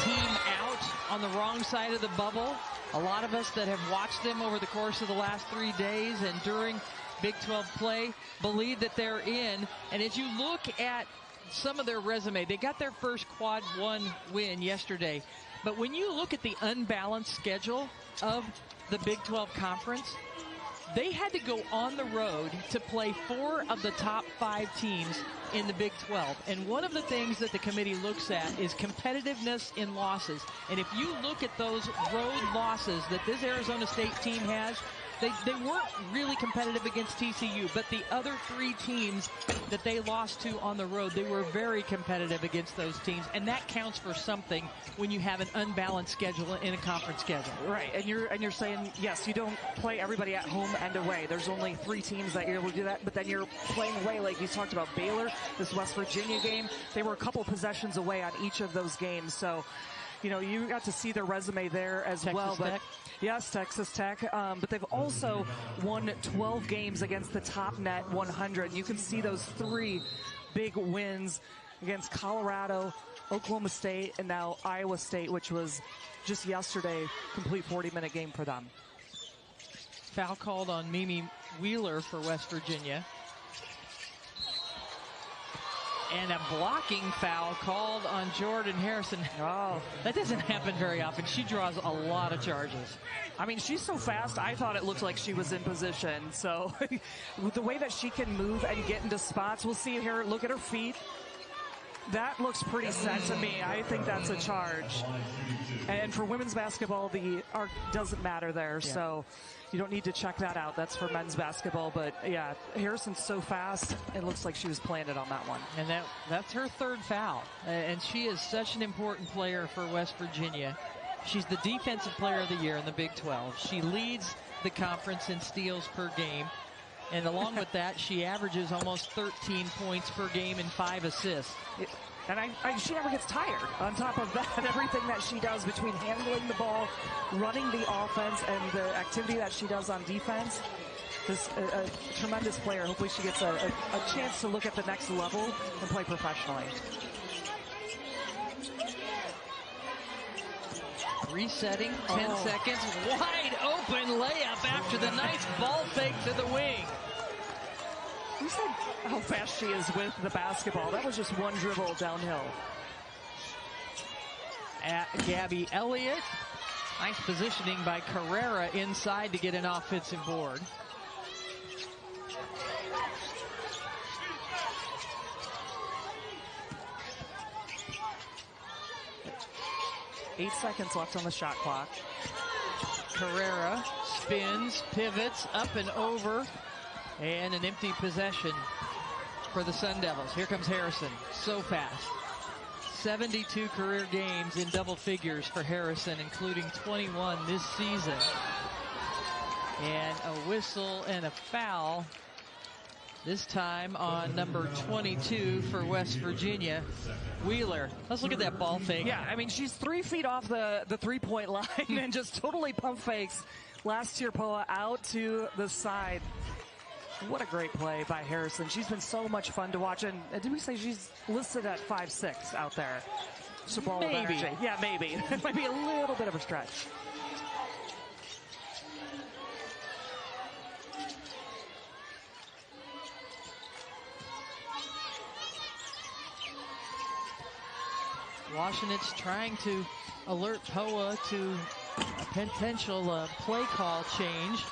team out on the wrong side of the bubble. A lot of us that have watched them over the course of the last 3 days and during Big 12 play believe that they're in. And as you look at some of their resume, they got their first quad 1 win yesterday. But when you look at the unbalanced schedule of the Big 12 Conference, they had to go on the road to play 4 of the top 5 teams in the Big 12. And one of the things that the committee looks at is competitiveness in losses. And if you look at those road losses that this Arizona State team has, they weren't really competitive against TCU, but the other 3 teams that they lost to on the road, they were very competitive against those teams, and that counts for something when you have an unbalanced schedule in a conference schedule. Right, and you're saying, yes, you don't play everybody at home and away. There's only 3 teams that you're able to do that, but then you're playing away, like you talked about Baylor, this West Virginia game. They were a couple possessions away on each of those games, so you know, you got to see their resume there as well. But yes, Texas Tech. But they've also won 12 games against the top net 100. You can see those 3 big wins against Colorado, Oklahoma State, and now Iowa State, which was just yesterday, complete 40-minute game for them. Foul called on Mimi Wheeler for West Virginia. And a blocking foul called on Jordan Harrison. Oh, that doesn't happen very often. She draws a lot of charges. I mean, she's so fast, I thought it looked like she was in position. So with the way that she can move and get into spots, we'll see here. Look at her feet. That looks pretty set to me. I think that's a charge. And for women's basketball, the arc doesn't matter there. Yeah. So you don't need to check that out. That's for men's basketball. But yeah, Harrison's so fast, it looks like she was planted on that one. And that's her 3rd foul. And she is such an important player for West Virginia. She's the defensive player of the year in the Big 12. She leads the conference in steals per game. And along with that, she averages almost 13 points per game and 5 assists. And she never gets tired. On top of that, everything that she does between handling the ball, running the offense, and the activity that she does on defense, this a tremendous player. Hopefully she gets a chance to look at the next level and play professionally. Resetting, 10 seconds, wide open layup after the nice ball fake to the wing. Who said how fast she is with the basketball? That was just one dribble downhill. At Gabby Elliott. Nice positioning by Carrera inside to get an offensive board. 8 seconds left on the shot clock. Carrera spins, pivots, up and over, and an empty possession for the Sun Devils. Here comes Harrison, so fast. 72 career games in double figures for Harrison, including 21 this season. And a whistle and a foul, this time on number 22 for West Virginia, Wheeler. Let's look at that ball fake. Yeah, I mean, she's 3 feet off the three-point line and just totally pump fakes. Last year, Poa out to the side. What a great play by Harrison. She's been so much fun to watch. And did we say she's listed at 5'6" out there? So ball of Maybe. energy. Yeah, maybe. It might be a little bit of a stretch. Washenitz trying to alert Poa to a potential play call change.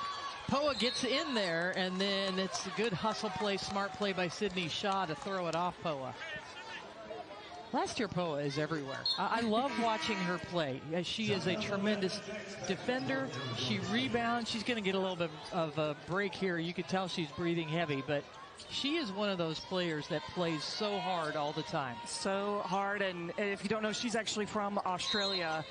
Poa gets in there, and then it's a good hustle play, smart play by Sydney Shaw to throw it off Poa. Last year, Poa is everywhere. I love watching her play. She is a tremendous defender. She rebounds. She's going to get a little bit of a break here. You could tell she's breathing heavy, but she is one of those players that plays so hard all the time. So hard, and if you don't know, she's actually from Australia.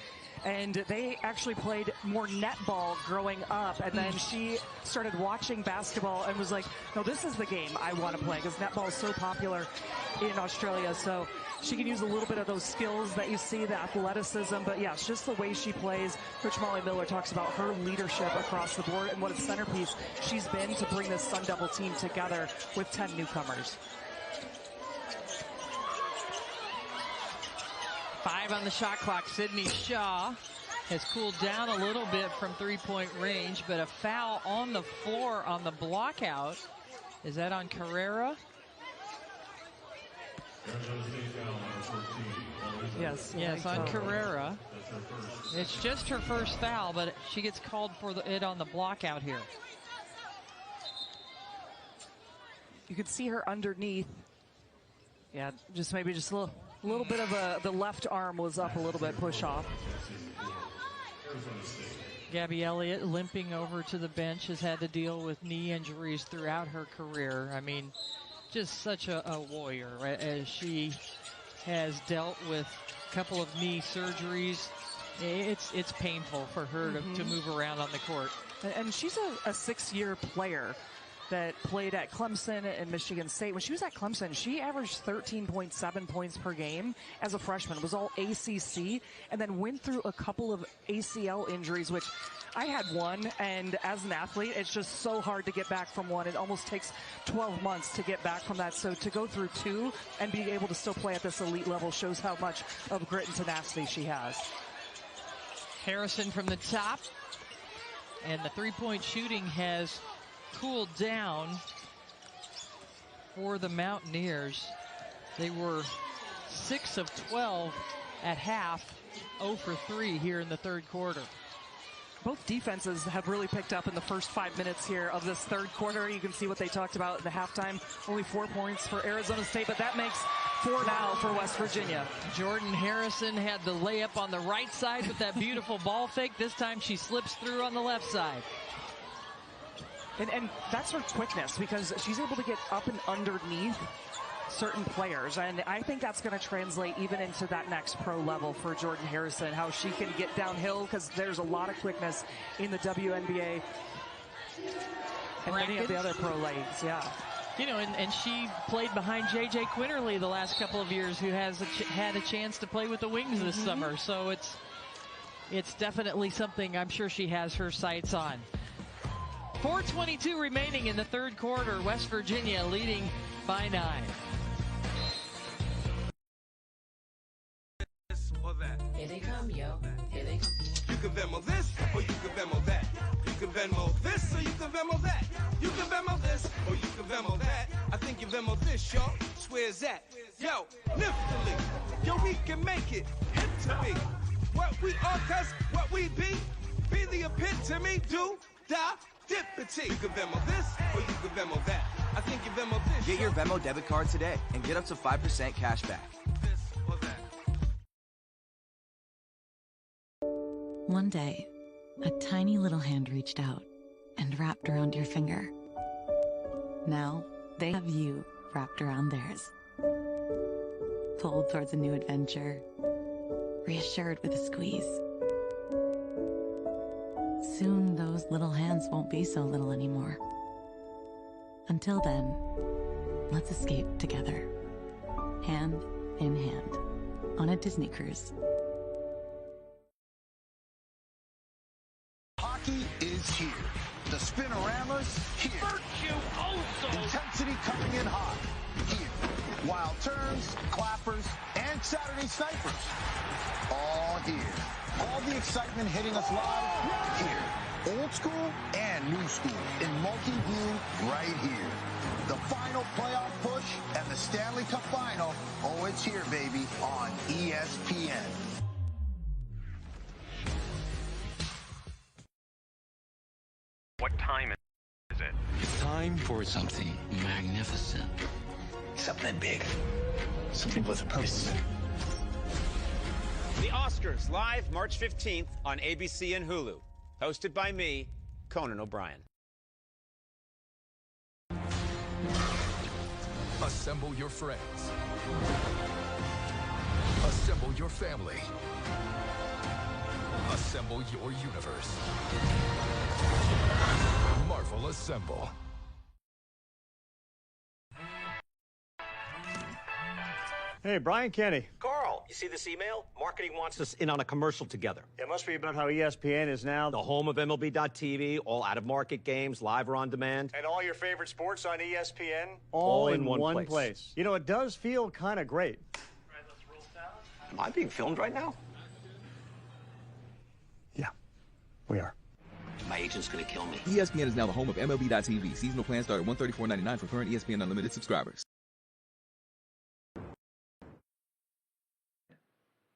And they actually played more netball growing up. And then she started watching basketball and was like, no, this is the game I want to play, because netball is so popular in Australia. So she can use a little bit of those skills that you see, the athleticism. But yeah, it's just the way she plays. Coach Molly Miller talks about her leadership across the board and what a centerpiece she's been to bring this Sun Devil team together with 10 newcomers. 5 on the shot clock. Sydney Shaw has cooled down a little bit from three-point range, but a foul on the floor on the block out. Is that on Carrera? Yes. Yes, on Carrera. It's just her first foul, but she gets called for it on the block out here. You could see her underneath. Yeah, just maybe just a little bit of the left arm was up a little bit, push off. Gabby Elliott limping over to the bench, has had to deal with knee injuries throughout her career. I mean, just such a warrior, right? As she has dealt with a couple of knee surgeries. It's painful for her to move around on the court. And she's a 6-year player that played at Clemson and Michigan State. When she was at Clemson, she averaged 13.7 points per game as a freshman. It was all ACC, and then went through a couple of ACL injuries, which I had one, and as an athlete, it's just so hard to get back from one. It almost takes 12 months to get back from that. So to go through 2 and be able to still play at this elite level shows how much of grit and tenacity she has. Harrison from the top, and the three-point shooting has cooled down for the Mountaineers. They were 6 of 12 at half, 0 for 3 here in the third quarter. Both defenses have really picked up in the first 5 minutes here of this third quarter. You can see what they talked about at the halftime. Only 4 points for Arizona State, but that makes 4 now for West Virginia. Jordan Harrison had the layup on the right side with that beautiful ball fake. This time she slips through on the left side. And that's her quickness, because she's able to get up and underneath certain players. And I think that's going to translate even into that next pro level for Jordan Harrison, how she can get downhill, because there's a lot of quickness in the WNBA and many of the other pro leagues. Yeah. You know, and she played behind J.J. Quinterly the last couple of years, who has had a chance to play with the Wings this summer. So it's definitely something I'm sure she has her sights on. 4:22 remaining in the third quarter. West Virginia leading by 9. Here they come, yo. Here they come. You can Venmo this, or you can Venmo that. You can Venmo this, or you can Venmo that. You can Venmo this, or you can Venmo that. I think you Venmo this, y'all. Swear's that. Yo, liftily. Yo, we can make it. Hit to me. What we are, cause what we be the epitome. Do, die, dippity. You can Venmo this, or you can Venmo that. I think you Venmo this. Get your Venmo debit card today and get up to 5% cash back. One day, a tiny little hand reached out and wrapped around your finger. Now, they have you wrapped around theirs. Pulled towards a new adventure, reassured with a squeeze. Soon, those little hands won't be so little anymore. Until then, let's escape together, hand in hand, on a Disney cruise. Hockey is here. The Spinorama's here. Intensity coming in hot. Here. Wild turns, clappers, and Saturday snipers. All here. All the excitement hitting us live here. Old school and new school in multi-view right here. The final playoff push and the Stanley Cup final. Oh, it's here, baby, on ESPN. What time is it? It's time for something magnificent. Something big. Something with a purpose. The Oscars, live March 15th on ABC and Hulu. Hosted by me, Conan O'Brien. Assemble your friends. Assemble your family. Assemble your universe. Marvel Assemble. Hey, Brian Kenny. Carl, you see this email? Marketing wants us in on a commercial together. It must be about how ESPN is now The home of MLB.TV, all out-of-market games, live or on demand. And all your favorite sports on ESPN? All in one place. You know, it does feel kind of great. Am I being filmed right now? Yeah, we are. My agent's gonna kill me. ESPN is now the home of MLB.TV. Seasonal plans start at $134.99 for current ESPN Unlimited subscribers.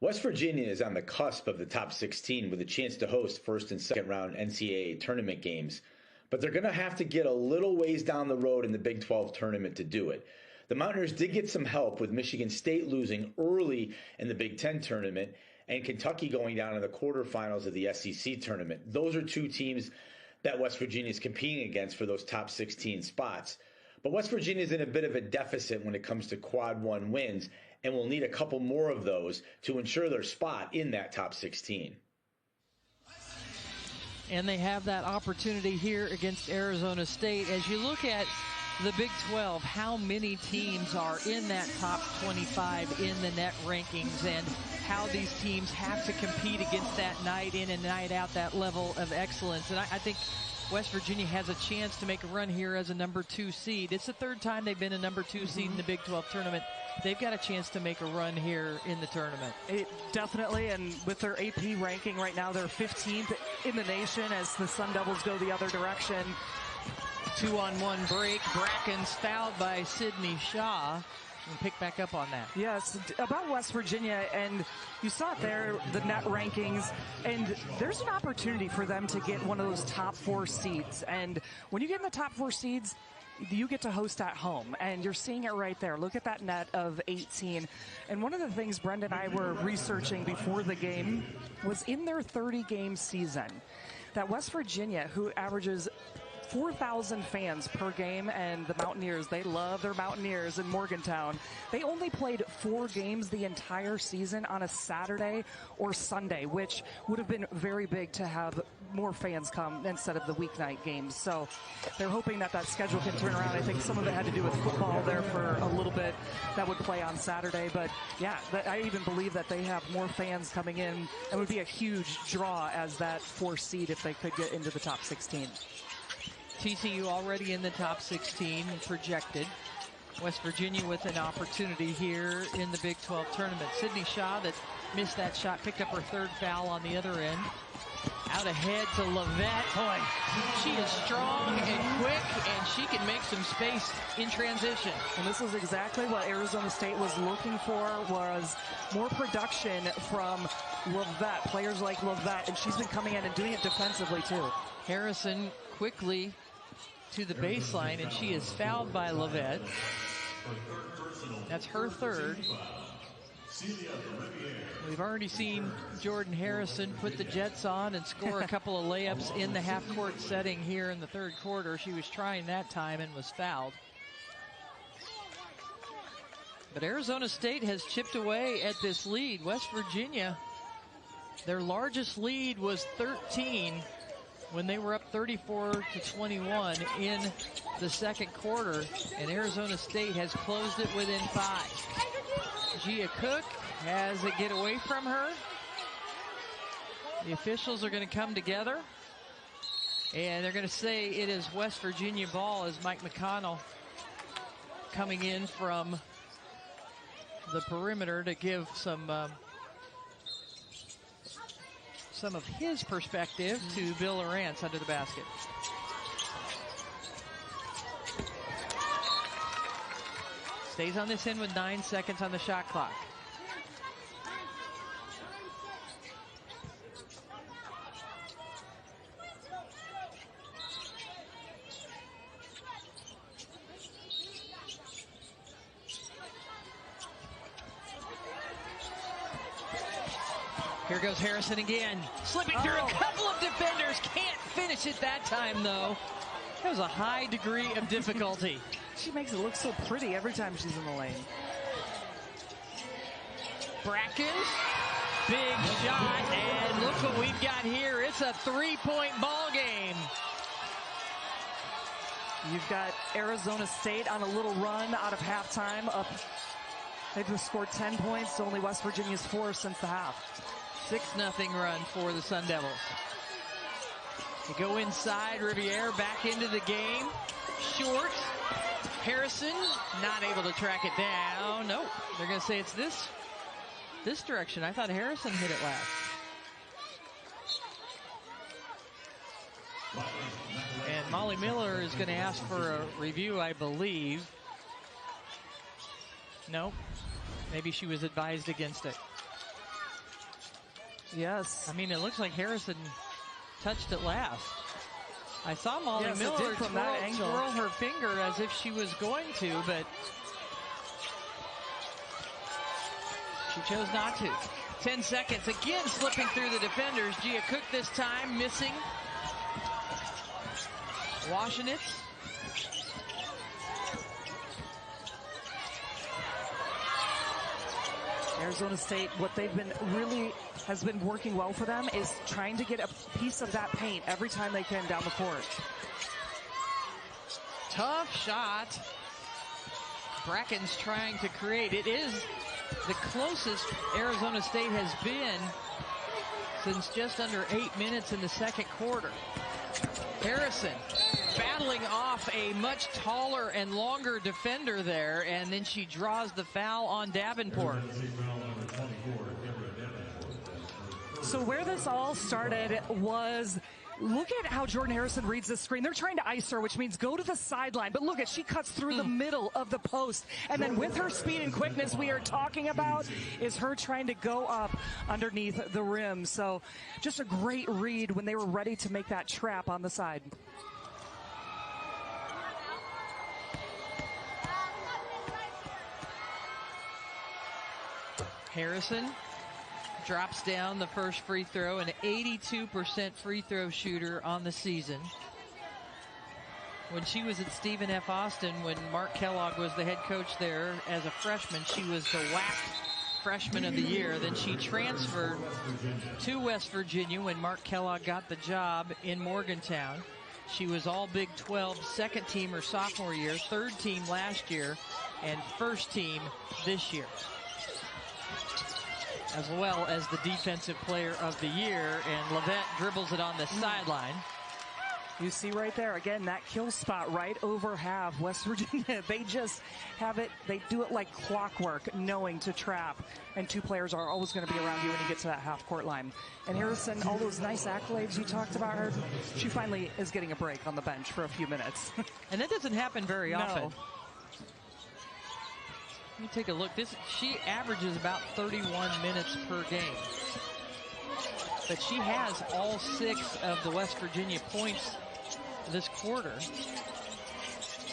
West Virginia is on the cusp of the top 16 with a chance to host first and second round NCAA tournament games. But they're going to have to get a little ways down the road in the Big 12 tournament to do it. The Mountaineers did get some help with Michigan State losing early in the Big 10 tournament and Kentucky going down in the quarterfinals of the SEC tournament. Those are two teams that West Virginia is competing against for those top 16 spots. But West Virginia is in a bit of a deficit when it comes to quad one wins, and will need a couple more of those to ensure their spot in that top 16. And they have that opportunity here against Arizona State. As you look at the Big 12, how many teams are in that top 25 in the net rankings, and how these teams have to compete against that night in and night out, that level of excellence. And I think West Virginia has a chance to make a run here as a number 2 seed. It's the third time they've been a number 2 seed in the Big 12 tournament. They've got a chance to make a run here in the tournament. Definitely, and with their AP ranking right now, they're 15th in the nation as the Sun Devils go the other direction. 2-on-1 break. Bracken's fouled by Sydney Shaw. And pick back up on that. Yes, about West Virginia, and you saw it there, the net rankings, and there's an opportunity for them to get one of those top 4 seeds. And when you get in the top 4 seeds, you get to host at home, and you're seeing it right there. Look at that net of 18. And one of the things Brenda and I were researching before the game was in their 30-game season, that West Virginia, who averages 4,000 fans per game, and the Mountaineers, they love their Mountaineers in Morgantown. They only played 4 games the entire season on a Saturday or Sunday, which would have been very big to have more fans come instead of the weeknight games. So they're hoping that that schedule can turn around. I think some of it had to do with football there for a little bit that would play on Saturday. But yeah, I even believe that they have more fans coming in and would be a huge draw as that 4 seed if they could get into the top 16. TCU already in the top 16 projected. West Virginia with an opportunity here in the Big 12 tournament. Sydney Shaw that missed that shot, picked up her 3rd foul on the other end. Out ahead to Levette. Boy, she is strong and quick, and she can make some space in transition. And this is exactly what Arizona State was looking for, was more production from Levette, players like Levette, and she's been coming in and doing it defensively too. Harrison quickly to the baseline, and she is fouled by Levette. That's her 3rd. We've already seen Jordan Harrison put the Jets on and score a couple of layups in the half-court setting here in the third quarter. She was trying that time and was fouled. But Arizona State has chipped away at this lead. West Virginia, their largest lead was 13 when they were up 34-21 in the second quarter, and Arizona State has closed it within 5. Gia Cook has it get away from her. The officials are going to come together, and they're going to say it is West Virginia ball as Mike McConnell coming in from the perimeter to give some of his perspective to Bill Lawrence under the basket. Stays on this end with 9 seconds on the shot clock. Here goes Harrison again, slipping through a couple of defenders. Can't finish it that time, though. That was a high degree of difficulty. She makes it look so pretty every time she's in the lane. Bracken, big shot, and look what we've got here. It's a three-point ball game. You've got Arizona State on a little run out of halftime. Up, they've just scored 10 points to only West Virginia's 4 since the half. 6-0 run for the Sun Devils. They go inside. Riviere back into the game. Short. Harrison not able to track it down. Nope. They're going to say it's this direction. I thought Harrison hit it last. And Molly Miller is going to ask for a review, I believe. Nope. Maybe she was advised against it. Yes. I mean, it looks like Harrison touched it last. I saw Molly Miller twirl her finger as if she was going to, but she chose not to. 10 seconds, again slipping through the defenders. Gia Cook this time missing. Washenitz. Arizona State, what they've been has been working well for them is trying to get a piece of that paint every time they can down the court. Tough shot. Bracken's trying to create. It is the closest Arizona State has been since just under 8 minutes in the second quarter. Harrison battling off a much taller and longer defender there, and then she draws the foul on Davenport. So where this all started was, look at how Jordan Harrison reads the screen. They're trying to ice her, which means go to the sideline. But look at, she cuts through the middle of the post. And then with her speed and quickness we are talking about is her trying to go up underneath the rim. So just a great read when they were ready to make that trap on the side. Harrison drops down the first free throw, an 82% free throw shooter on the season. When she was at Stephen F. Austin, when Mark Kellogg was the head coach there as a freshman, she was the WAC Freshman of the Year. Then she transferred to West Virginia when Mark Kellogg got the job in Morgantown. She was all Big 12 second team her sophomore year, third team last year, and first team this year, as well as the Defensive Player of the Year. And Levette dribbles it on the sideline. You see right there, again, that kill spot right over half. West Virginia, they just have it, they do it like clockwork, knowing to trap. And two players are always going to be around you when you get to that half-court line. And Harrison, all those nice accolades you talked about her, she finally is getting a break on the bench for a few minutes. And that doesn't happen very often. No. Let me take a look. She averages about 31 minutes per game. But she has all 6 of the West Virginia points this quarter.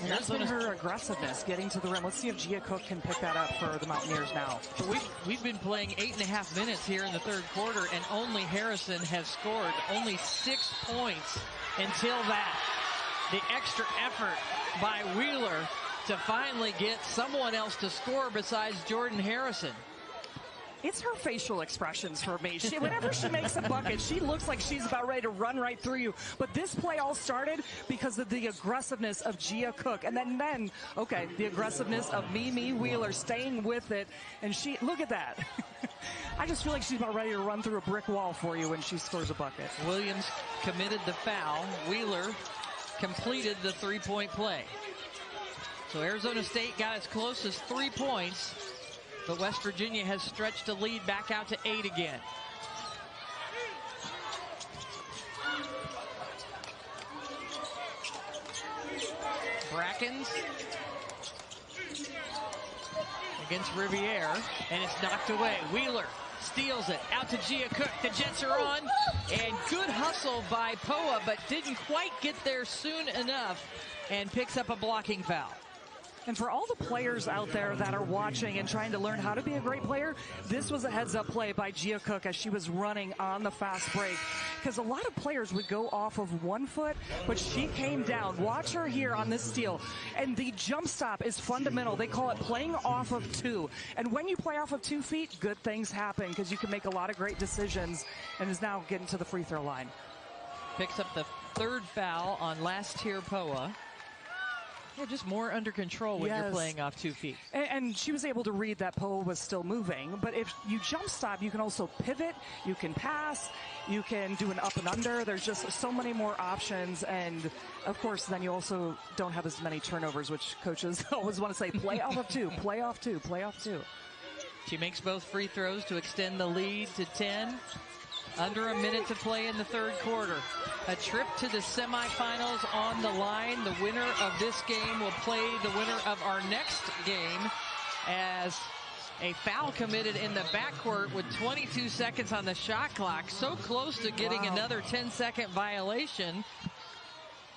And that's been her aggressiveness, getting to the rim. Let's see if Gia Cook can pick that up for the Mountaineers now. We've been playing 8.5 minutes here in the third quarter, and only Harrison has scored only 6 points until that. The extra effort by Wheeler to finally get someone else to score besides Jordan Harrison. It's her facial expressions for me. Whenever she makes a bucket, she looks like she's about ready to run right through you. But this play all started because of the aggressiveness of Gia Cook. And then okay, the aggressiveness of Mimi Wheeler staying with it. And look at that. I just feel like she's about ready to run through a brick wall for you when she scores a bucket. Williams committed the foul. Wheeler completed the three-point play. So Arizona State got as close as 3 points. But West Virginia has stretched a lead back out to 8 again. Brackens against Riviere, and it's knocked away. Wheeler steals it out to Gia Cook. The Jets are on, and good hustle by Poa, but didn't quite get there soon enough, and picks up a blocking foul. And for all the players out there that are watching and trying to learn how to be a great player, this was a heads-up play by Gia Cook as she was running on the fast break. Because a lot of players would go off of 1 foot, but she came down. Watch her here on this steal. And the jump stop is fundamental. They call it playing off of 2. And when you play off of 2 feet, good things happen because you can make a lot of great decisions, and is now getting to the free throw line. Picks up the 3rd foul on last year Poa. Yeah, just more under control when you're playing off 2 feet. And she was able to read that Poa was still moving. But if you jump stop, you can also pivot, you can pass, you can do an up and under. There's just so many more options. And, of course, then you also don't have as many turnovers, which coaches always want to say, play off of 2, play off 2, play off 2. She makes both free throws to extend the lead to 10. Under a minute to play in the third quarter. A trip to the semifinals on the line. The winner of this game will play the winner of our next game, as a foul committed in the backcourt with 22 seconds on the shot clock. So close to getting another 10-second violation,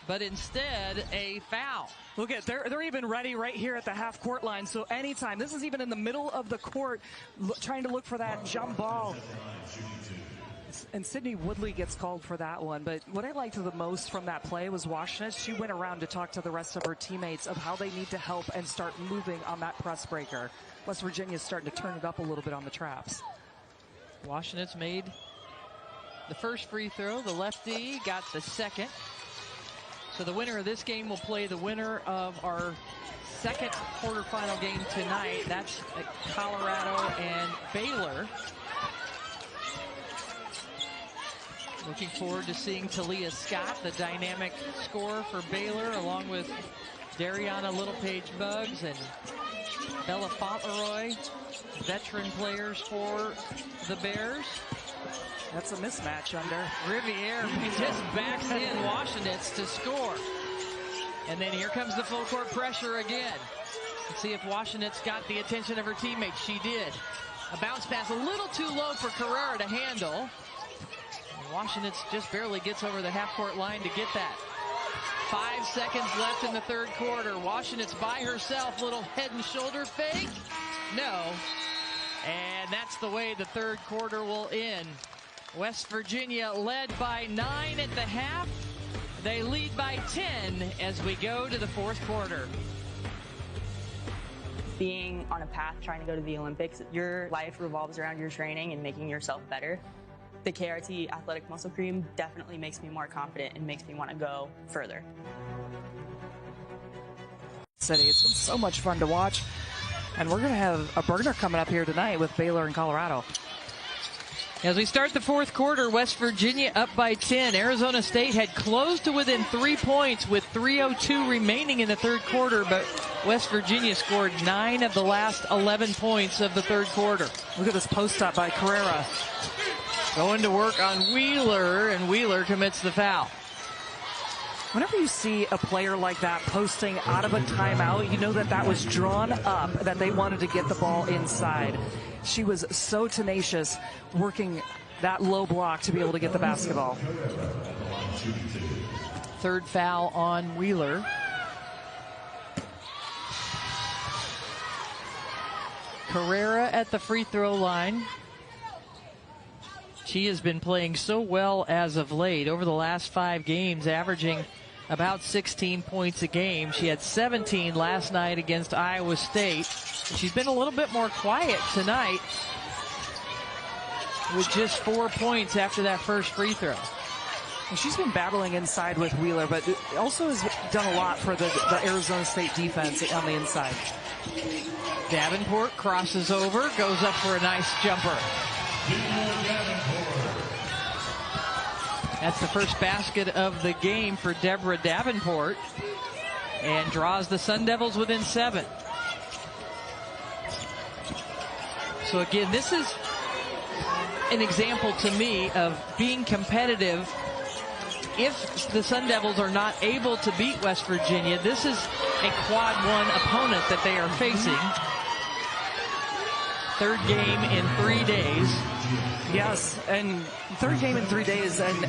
but instead a foul. Look at, they're even ready right here at the half-court line. So anytime, this is even in the middle of the court, trying to look for that jump ball. And Sydney Woodley gets called for that one. But what I liked the most from that play was Washenitz. She went around to talk to the rest of her teammates of how they need to help and start moving on that press breaker. West Virginia's starting to turn it up a little bit on the traps. Washenitz made the first free throw. The lefty got the second. So the winner of this game will play the winner of our second quarterfinal game tonight. That's Colorado and Baylor. Looking forward to seeing Talia Scott, the dynamic scorer for Baylor, along with Dariana Littlepage-Buggs and Bella Fauntleroy, veteran players for the Bears. That's a mismatch under. Riviere just backs in Washenitz to score. And then here comes the full court pressure again. Let's see if Washenitz got the attention of her teammates. She did. A bounce pass a little too low for Carrera to handle. Washenitz just barely gets over the half-court line to get that. 5 seconds left in the third quarter. Washenitz by herself, little head and shoulder fake. No. And that's the way the third quarter will end. West Virginia led by 9 at the half. They lead by 10 as we go to the fourth quarter. Being on a path trying to go to the Olympics, your life revolves around your training and making yourself better. The KRT Athletic Muscle Cream definitely makes me more confident and makes me want to go further. City, it's been so much fun to watch. And we're going to have a burner coming up here tonight with Baylor and Colorado. As we start the fourth quarter, West Virginia up by 10. Arizona State had closed to within 3 points with 3:02 remaining in the third quarter, but West Virginia scored 9 of the last 11 points of the third quarter. Look at this post-up by Carrera. Going to work on Wheeler, and Wheeler commits the foul. Whenever you see a player like that posting out of a timeout, you know that that was drawn up, that they wanted to get the ball inside. She was so tenacious working that low block to be able to get the basketball. Third foul on Wheeler. Carrera at the free throw line. She has been playing so well as of late. Over the last 5 games, averaging about 16 points a game. She had 17 last night against Iowa State. She's been a little bit more quiet tonight with just 4 points after that first free throw. And she's been battling inside with Wheeler, but also has done a lot for the Arizona State defense on the inside. Davenport crosses over, goes up for a nice jumper. That's the first basket of the game for Deborah Davenport, and draws the Sun Devils within 7. So again, this is an example to me of being competitive. If the Sun Devils are not able to beat West Virginia, this is a quad 1 opponent that they are facing. 3rd game in 3 days. Yes, and 3rd game in 3 days, and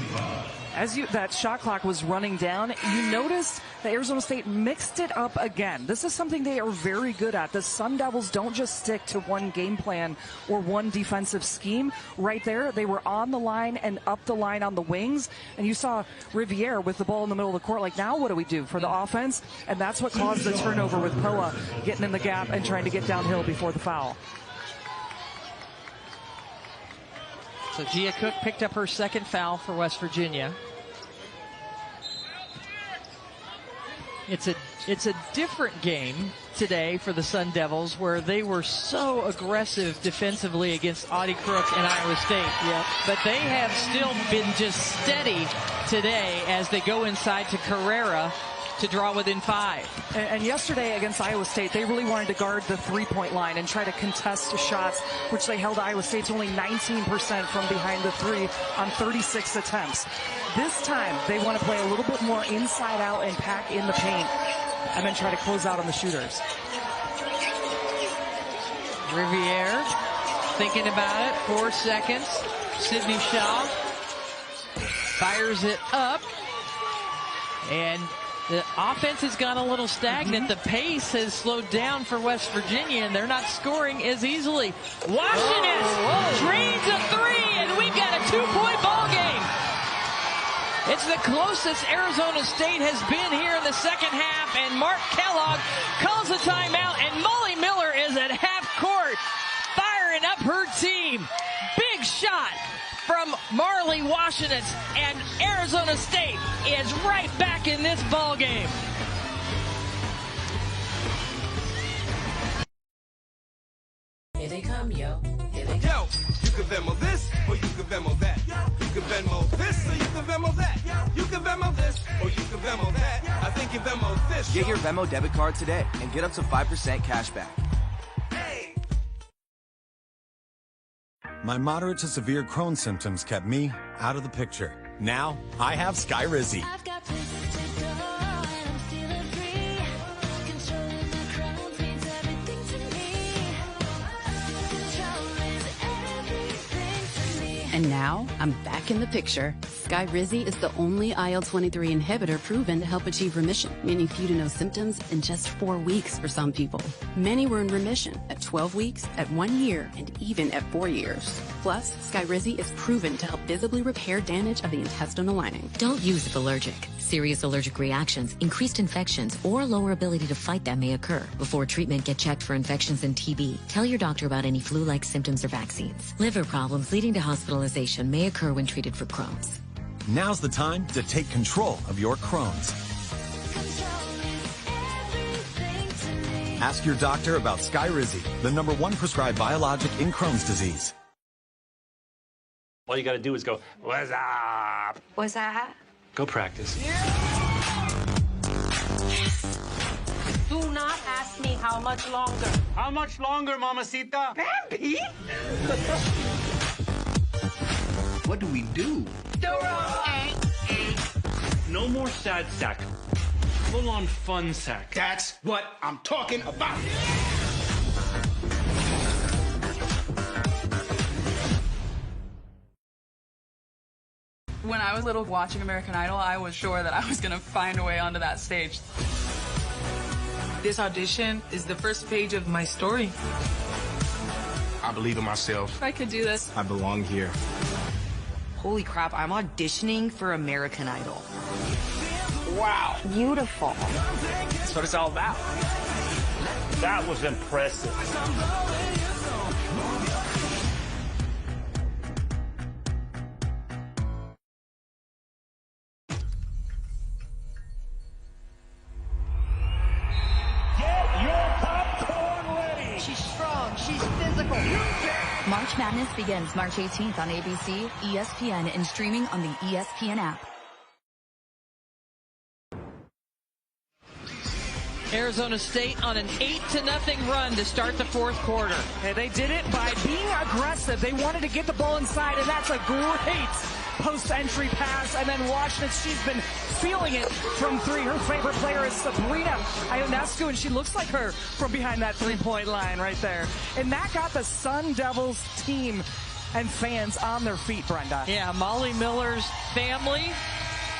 as that shot clock was running down, you noticed that Arizona State mixed it up again. This is something they are very good at. The Sun Devils don't just stick to one game plan or one defensive scheme. Right there, they were on the line and up the line on the wings, and you saw Riviere with the ball in the middle of the court, like, now what do we do for the offense? And that's what caused the turnover with Poa getting in the gap and trying to get downhill before the foul. So Gia Cook picked up her 2nd foul for West Virginia. It's a different game today for the Sun Devils, where they were so aggressive defensively against Audie Crook and Iowa State. Yep. But they have still been just steady today as they go inside to Carrera to draw within 5. And yesterday against Iowa State, they really wanted to guard the 3-point line and try to contest shots, which they held Iowa State's only 19% from behind the 3 on 36 attempts. This time, they want to play a little bit more inside out and pack in the paint, and then try to close out on the shooters. Riviere thinking about it, 4 seconds. Sydney Shaw fires it up, and the offense has gone a little stagnant. The pace has slowed down for West Virginia, and they're not scoring as easily. Washenitz drains a 3, and we've got a 2-point ball game. It's the closest Arizona State has been here in the second half, and Mark Kellogg calls a timeout, and Molly Miller is at half court firing up her team. Big shot from Marley Washenitz, and Arizona State is right back in this ball game. Here they come, yo. Here they come. Yo, you can Venmo this, or you can Venmo that. You can Venmo this, or you can Venmo that. You can Venmo this, or you can Venmo that. I think you Venmo this. Get your Venmo debit card today and get up to 5% cash back. My moderate to severe Crohn's symptoms kept me out of the picture. Now, I have Skyrizi. And now, I'm back in the picture. Skyrizi is the only IL-23 inhibitor proven to help achieve remission, meaning few to no symptoms in just 4 weeks for some people. Many were in remission at 12 weeks, at 1 year, and even at 4 years. Plus, Skyrizi is proven to help visibly repair damage of the intestinal lining. Don't use if allergic. Serious allergic reactions, increased infections, or lower ability to fight them may occur. Before treatment, get checked for infections and TB. Tell your doctor about any flu-like symptoms or vaccines. Liver problems leading to hospitalization may occur when treated for Crohn's. Now's the time to take control of your Crohn's. Ask your doctor about Skyrizi, the #1 prescribed biologic in Crohn's disease. All you gotta do is go, what's up? What's that? Go practice. Do not ask me how much longer. How much longer, mamacita? Bambi? What do we do? No more sad sack. Full on fun sack. That's what I'm talking about. When I was little watching American Idol, I was sure that I was going to find a way onto that stage. This audition is the first page of my story. I believe in myself. I can do this. I belong here. Holy crap, I'm auditioning for American Idol. Wow. Beautiful. That's what it's all about. That was impressive. She's strong. She's physical. March Madness begins March 18th on ABC, ESPN, and streaming on the ESPN app. Arizona State on an 8-0 run to start the fourth quarter. Hey, they did it by being aggressive. They wanted to get the ball inside, and that's a great post-entry pass. And then Washenitz, she's been feeling it from three. Her favorite player is Sabrina Ionescu, and she looks like her from behind that three-point line right there. And that got the Sun Devils team and fans on their feet, Brenda. Yeah, Molly Miller's family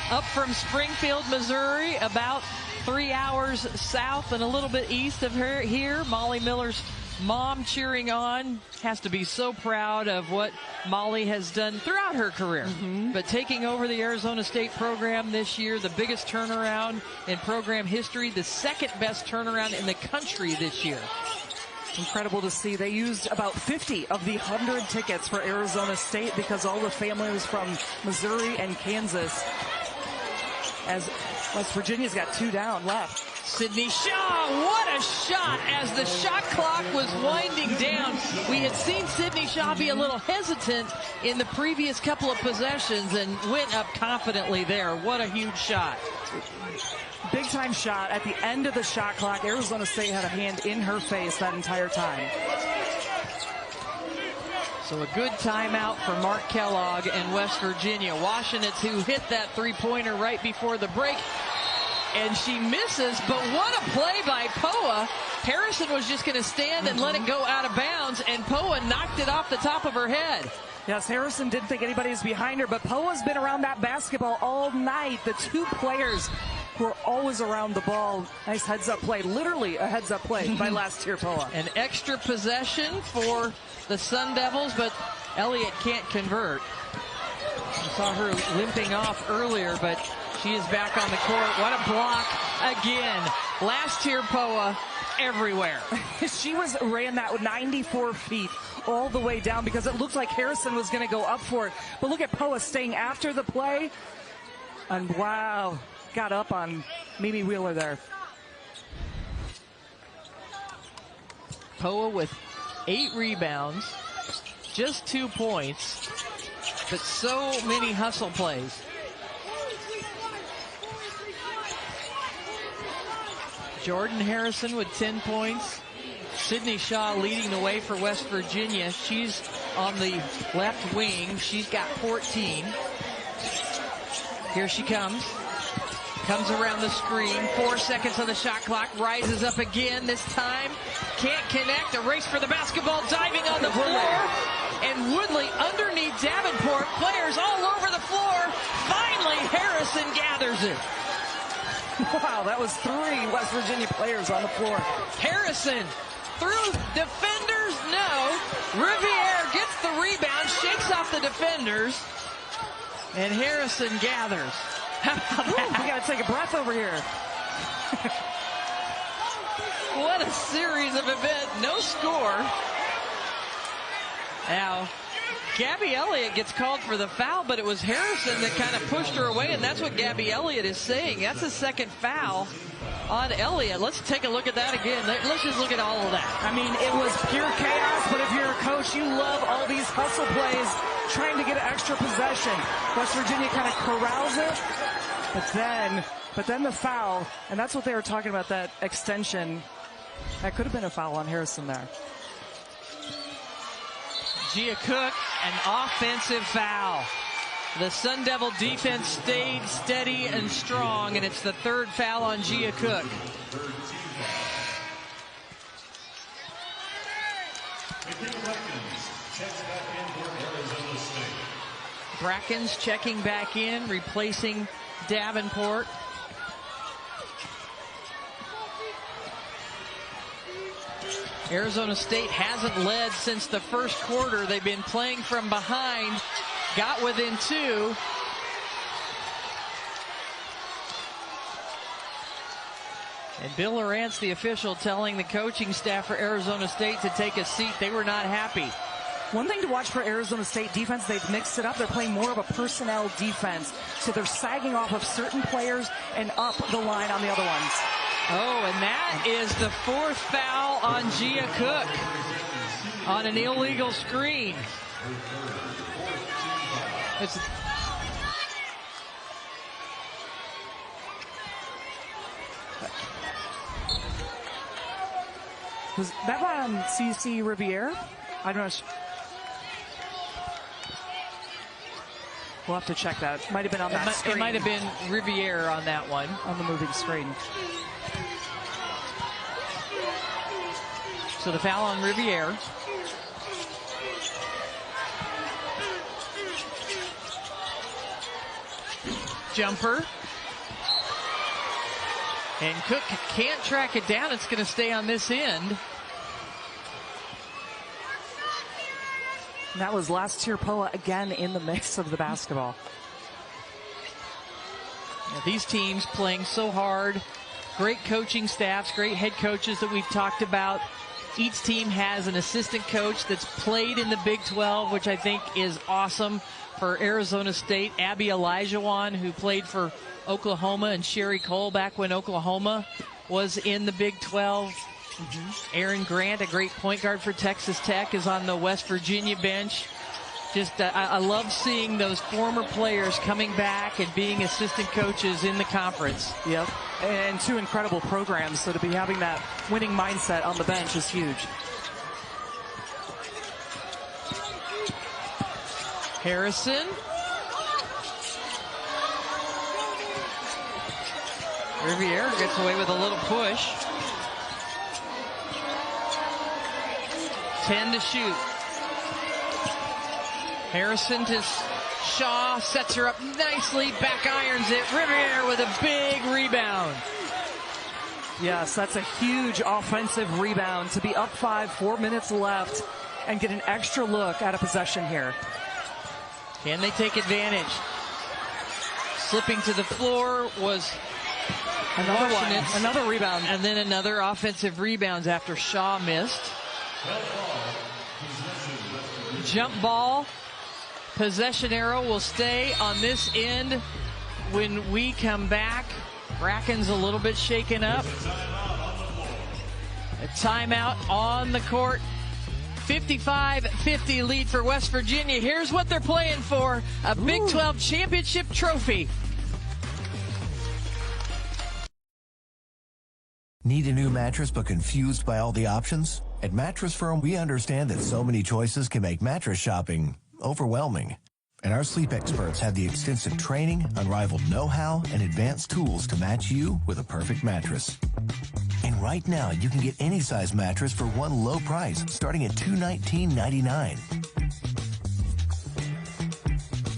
up from Springfield, Missouri, about 3 hours south and a little bit east of her here. Molly Miller's mom cheering on. Has to be so proud of what Molly has done throughout her career. But taking over the Arizona State program this year, the biggest turnaround in program history, the second best turnaround in the country this year. Incredible to see. They used about 50 of the 100 tickets for Arizona State because all the families from Missouri and Kansas, as West Virginia's got 2 down left. Sydney Shaw, what a shot as the shot clock was winding down. We had seen Sydney Shaw be a little hesitant in the previous couple of possessions and went up confidently there. What a huge shot. Big time shot at the end of the shot clock. Arizona State had a hand in her face that entire time. So a good timeout for Mark Kellogg and West Virginia. Washenitz, who hit that three-pointer right before the break, and she misses, but what a play by Poa. Harrison was just going to stand and let it go out of bounds, and Poa knocked it off the top of her head. Yes, Harrison didn't think anybody was behind her, but Poa's been around that basketball all night. The two players who are always around the ball. Nice heads-up play, literally a heads-up play by last year Poa. An extra possession for the Sun Devils, but Elliott can't convert. We saw her limping off earlier, but she is back on the court. What a block again. Last year Poa everywhere. She ran that with 94 feet all the way down because it looked like Harrison was going to go up for it. But look at Poa staying after the play. And wow, got up on Mimi Wheeler there. Poa with 8 rebounds, just 2 points, but so many hustle plays. Jordan Harrison with 10 points. Sydney Shaw leading the way for West Virginia. She's on the left wing. She's got 14. Here she comes. Comes around the screen. 4 seconds on the shot clock. Rises up again this time. Can't connect. A race for the basketball. Diving on the floor. And Woodley underneath Davenport. Players all over the floor. Finally, Harrison gathers it. Wow, that was 3 West Virginia players on the floor. Harrison through defenders. No. Riviere gets the rebound. Shakes off the defenders. And Harrison gathers. How about that? We got to take a breath over here. What a series of events. No score. Now, Gabby Elliott gets called for the foul, but it was Harrison that kind of pushed her away, and that's what Gabby Elliott is saying. That's a second foul on Elliott. Let's take a look at that again. Let's just look at all of that. I mean, it was pure chaos, but if you're a coach, you love all these hustle plays, trying to get an extra possession. West Virginia kind of corrals it, but then the foul, and that's what they were talking about, that extension. That could have been a foul on Harrison there. Gia Cook, an offensive foul. The Sun Devil defense stayed steady and strong, and it's the 3rd foul on Gia Cook. Brackens checking back in, replacing Davenport. Arizona State hasn't led since the first quarter. They've been playing from behind, got within 2. And Bill Lawrence, the official, telling the coaching staff for Arizona State to take a seat. They were not happy. One thing to watch for Arizona State defense, they've mixed it up. They're playing more of a personnel defense. So they're sagging off of certain players and up the line on the other ones. Oh, and that is the 4th foul on Gia Cook on an illegal screen. Was that on CC Riviere? I don't know. We'll have to check that. Might have been on that screen. It might have been Riviere on that one. On the moving screen. So the foul on Riviere. Jumper. And Cook can't track it down. It's going to stay on this end. And that was last year Poa again in the mix of the basketball. Yeah, these teams playing so hard. Great coaching staffs, great head coaches that we've talked about. Each team has an assistant coach that's played in the Big 12, which I think is awesome. For Arizona State, Abby Elijahwan, who played for Oklahoma, and Sherry Cole back when Oklahoma was in the Big 12. Aaron Grant, a great point guard for Texas Tech, is on the West Virginia bench. Just, I love seeing those former players coming back and being assistant coaches in the conference. Yep, and 2 incredible programs, so to be having that winning mindset on the bench is huge. Harrison. Riviere gets away with a little push. 10 to shoot. Harrison to Shaw, sets her up nicely, back irons it. Riviere with a big rebound. Yes, that's a huge offensive rebound to be up 5, 4 minutes left, and get an extra look at a possession here. Can they take advantage? Slipping to the floor was Washenitz. Another rebound. And then another offensive rebounds after Shaw missed. Jump ball. Possession arrow will stay on this end when we come back. Bracken's a little bit shaken up. A timeout on the court. 55-50 lead for West Virginia. Here's what they're playing for. A Big 12 championship trophy. Need a new mattress but confused by all the options? At Mattress Firm, we understand that so many choices can make mattress shopping overwhelming. And our sleep experts have the extensive training, unrivaled know-how, and advanced tools to match you with a perfect mattress. And right now, you can get any size mattress for one low price, starting at $219.99.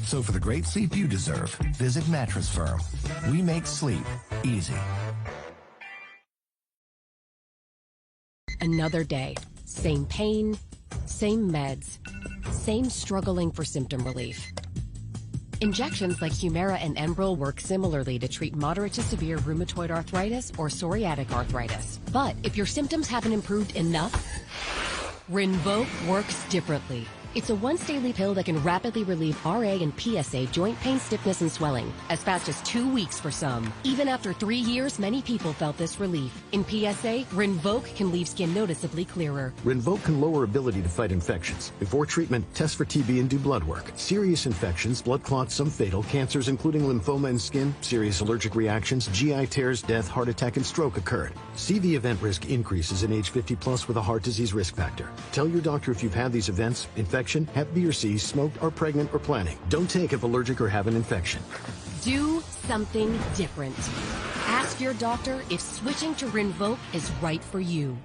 So for the great sleep you deserve, visit Mattress Firm. We make sleep easy. Another day. Same pain, same meds, same struggling for symptom relief. Injections like Humira and Enbrel work similarly to treat moderate to severe rheumatoid arthritis or psoriatic arthritis. But if your symptoms haven't improved enough, Rinvoq works differently. It's a once-daily pill that can rapidly relieve RA and PSA joint pain, stiffness, and swelling as fast as 2 weeks for some. Even after 3 years, many people felt this relief. In PSA, Rinvoq can leave skin noticeably clearer. Rinvoq can lower ability to fight infections. Before treatment, test for TB and do blood work. Serious infections, blood clots, some fatal, cancers including lymphoma and skin, serious allergic reactions, GI tears, death, heart attack, and stroke occurred. CV event risk increases in age 50 plus with a heart disease risk factor. Tell your doctor if you've had these events, infections, Hep B or C, smoked, are pregnant, or planning. Don't take if allergic or have an infection. Do something different. Ask your doctor if switching to Rinvoq is right for you.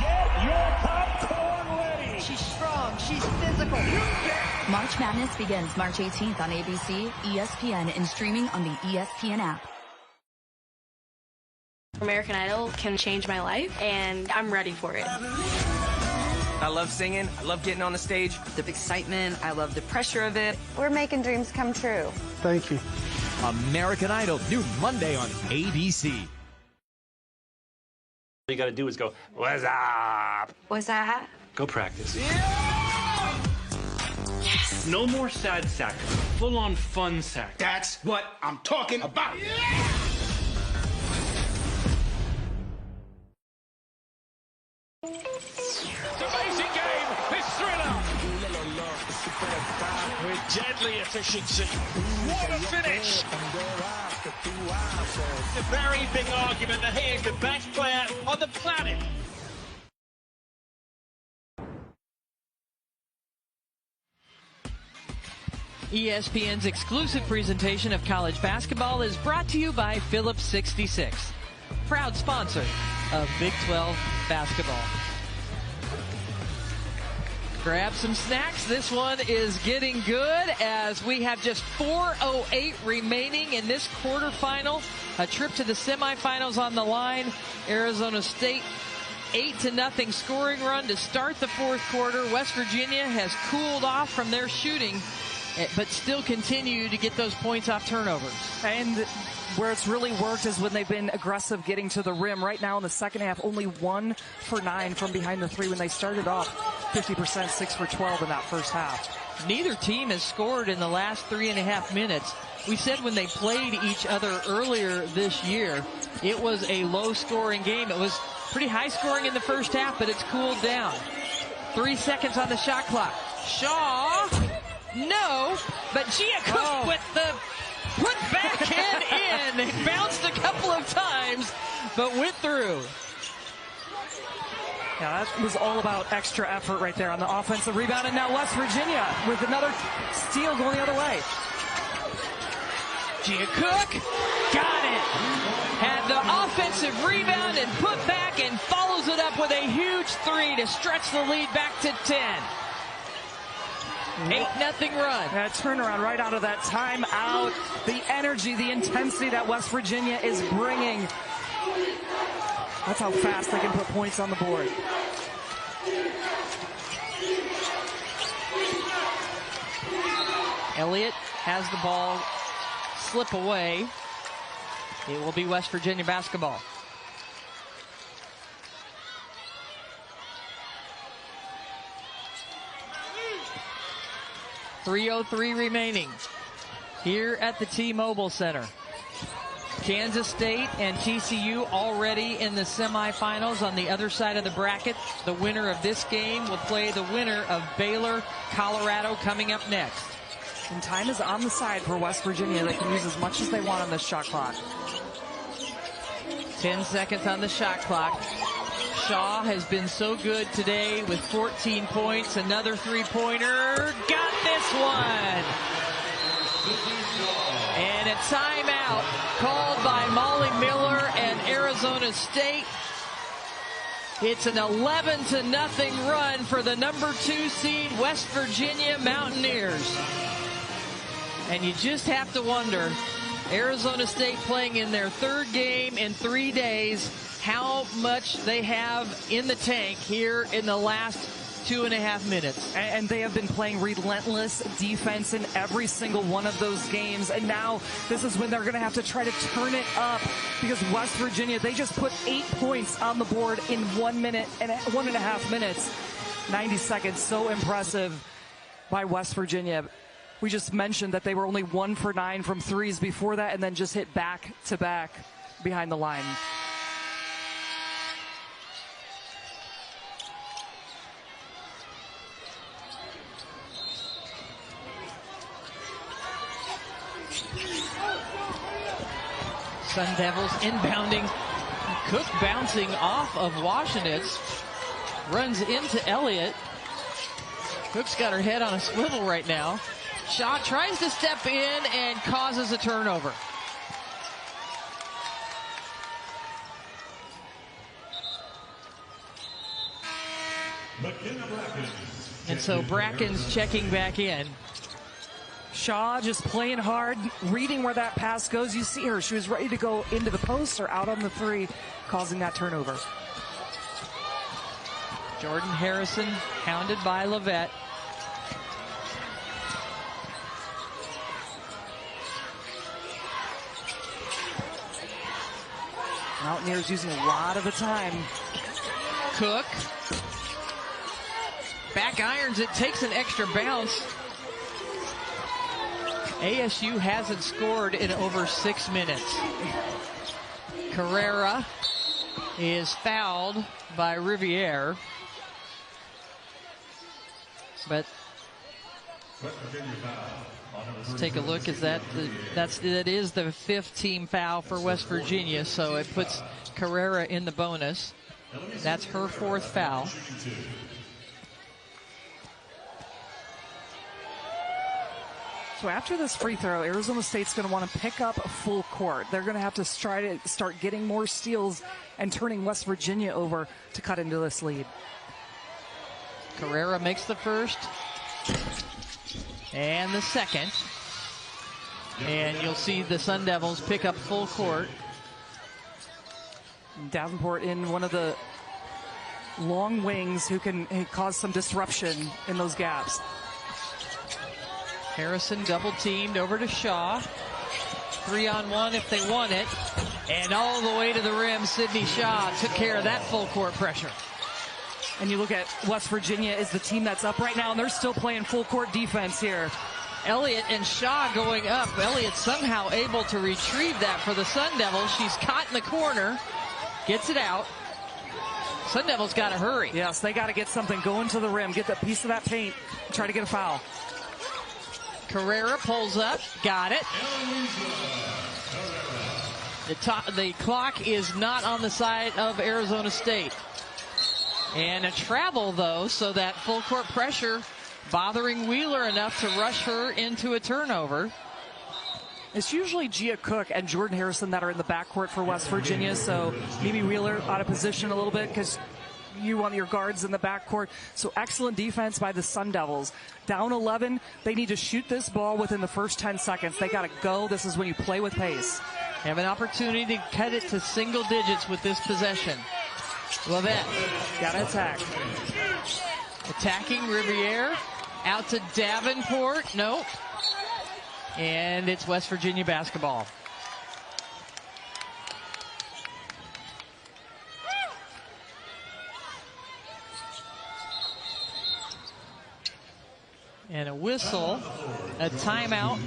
Get your popcorn ready. She's strong. She's physical. You get March Madness begins March 18th on ABC, ESPN, and streaming on the ESPN app. American Idol can change my life, and I'm ready for it. I love singing. I love getting on the stage. The excitement. I love the pressure of it. We're making dreams come true. Thank you. American Idol, new Monday on ABC. All you got to do is go, what's up? What's that? Go practice. Yes. No more sad sack. Full-on fun sack. That's what I'm talking about. It's an amazing game. This thriller. With deadly efficiency. What a finish. A very big argument that he is the best player on the planet. ESPN's exclusive presentation of college basketball is brought to you by Phillips 66, proud sponsor of Big 12 basketball. Grab some snacks. This one is getting good as we have just 4:08 remaining in this quarterfinal. A trip to the semifinals on the line. Arizona State 8-0 scoring run to start the fourth quarter. West Virginia has cooled off from their shooting, but still continue to get those points off turnovers. And where it's really worked is when they've been aggressive getting to the rim. Right now in the second half, only 1 for 9 from behind the three when they started off 50%, 6 for 12 in that first half. Neither team has scored in the last 3.5 minutes. We said when they played each other earlier this year, it was a low-scoring game. It was pretty high-scoring in the first half, but it's cooled down. 3 seconds on the shot clock. Shaw, no, but Gia Cook with the put backhand in. It bounced a couple of times, but went through. Yeah, that was all about extra effort right there on the offensive rebound. And now West Virginia with another steal going the other way. Gia Cook got it. Had the offensive rebound and put back and follows it up with a huge three to stretch the lead back to 10. 8-0 run. That turnaround right out of that timeout. The energy, the intensity that West Virginia is bringing. That's how fast they can put points on the board. Elliott has the ball slip away. It will be West Virginia basketball. .303 remaining here at the T-Mobile Center. Kansas State and TCU already in the semifinals on the other side of the bracket. The winner of this game will play the winner of Baylor, Colorado coming up next. And time is on the side for West Virginia. They can use as much as they want on this shot clock. 10 seconds on the shot clock. Shaw has been so good today with 14 points. Another three-pointer. Got this one. And a timeout called by Molly Miller and Arizona State. It's an 11-0 run for the number 2 seed West Virginia Mountaineers. And you just have to wonder, Arizona State playing in their third game in 3 days, how much they have in the tank here in the last 2.5 minutes. And they have been playing relentless defense in every single one of those games. And now this is when they're going to have to try to turn it up, because West Virginia, they just put 8 points on the board in 1 minute and 1.5 minutes. 90 seconds. So impressive by West Virginia. We just mentioned that they were only 1 for 9 from threes before that, and then just hit back to back behind the line. Sun Devils inbounding. Cook bouncing off of Washenitz. Runs into Elliott. Cook's got her head on a swivel right now. Shaw tries to step in and causes a turnover. And so Bracken's checking back in. Shaw just playing hard, reading where that pass goes. You see her. She was ready to go into the post or out on the three, causing that turnover. Jordan Harrison hounded by Levette. Mountaineers using a lot of the time. Cook. Back irons it, takes an extra bounce. ASU hasn't scored in over 6 minutes. Carrera is fouled by Riviere. But let's take a look. That is the 5th team foul for West Virginia, so it puts Carrera in the bonus. That's her 4th foul. So after this free throw, Arizona State's going to want to pick up full court. They're going to have to try to start getting more steals and turning West Virginia over to cut into this lead. Carrera makes the first and the second. And you'll see the Sun Devils pick up full court. Davenport in one of the long wings who can cause some disruption in those gaps. Harrison double teamed over to Shaw. 3-on-1 if they want it. And all the way to the rim, Sydney Shaw took care of that full court pressure. And you look at West Virginia is the team that's up right now, and they're still playing full court defense here. Elliott and Shaw going up. Elliott somehow able to retrieve that for the Sun Devils. She's caught in the corner. Gets it out. Sun Devils got to hurry. Yes, they got to get something going to the rim. Get that piece of that paint. Try to get a foul. Carrera pulls up. Got it. The clock is not on the side of Arizona State. And a travel, though, so that full court pressure bothering Wheeler enough to rush her into a turnover. It's usually Gia Cook and Jordan Harrison that are in the backcourt for West Virginia, so maybe Wheeler out of position a little bit because you want your guards in the backcourt. So excellent defense by the Sun Devils. Down 11, they need to shoot this ball within the first 10 seconds. They got to go. This is when you play with pace. Have an opportunity to cut it to single digits with this possession. Levette got to attack. Attacking Riviere. Out to Davenport. Nope. And it's West Virginia basketball. And a whistle, a timeout.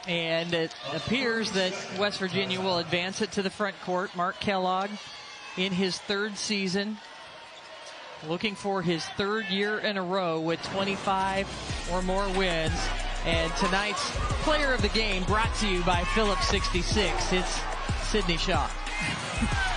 And it appears that West Virginia will advance it to the front court. Mark Kellogg in his 3rd season, looking for his 3rd year in a row with 25 or more wins. And tonight's player of the game brought to you by Phillips 66. It's Sydney Shaw.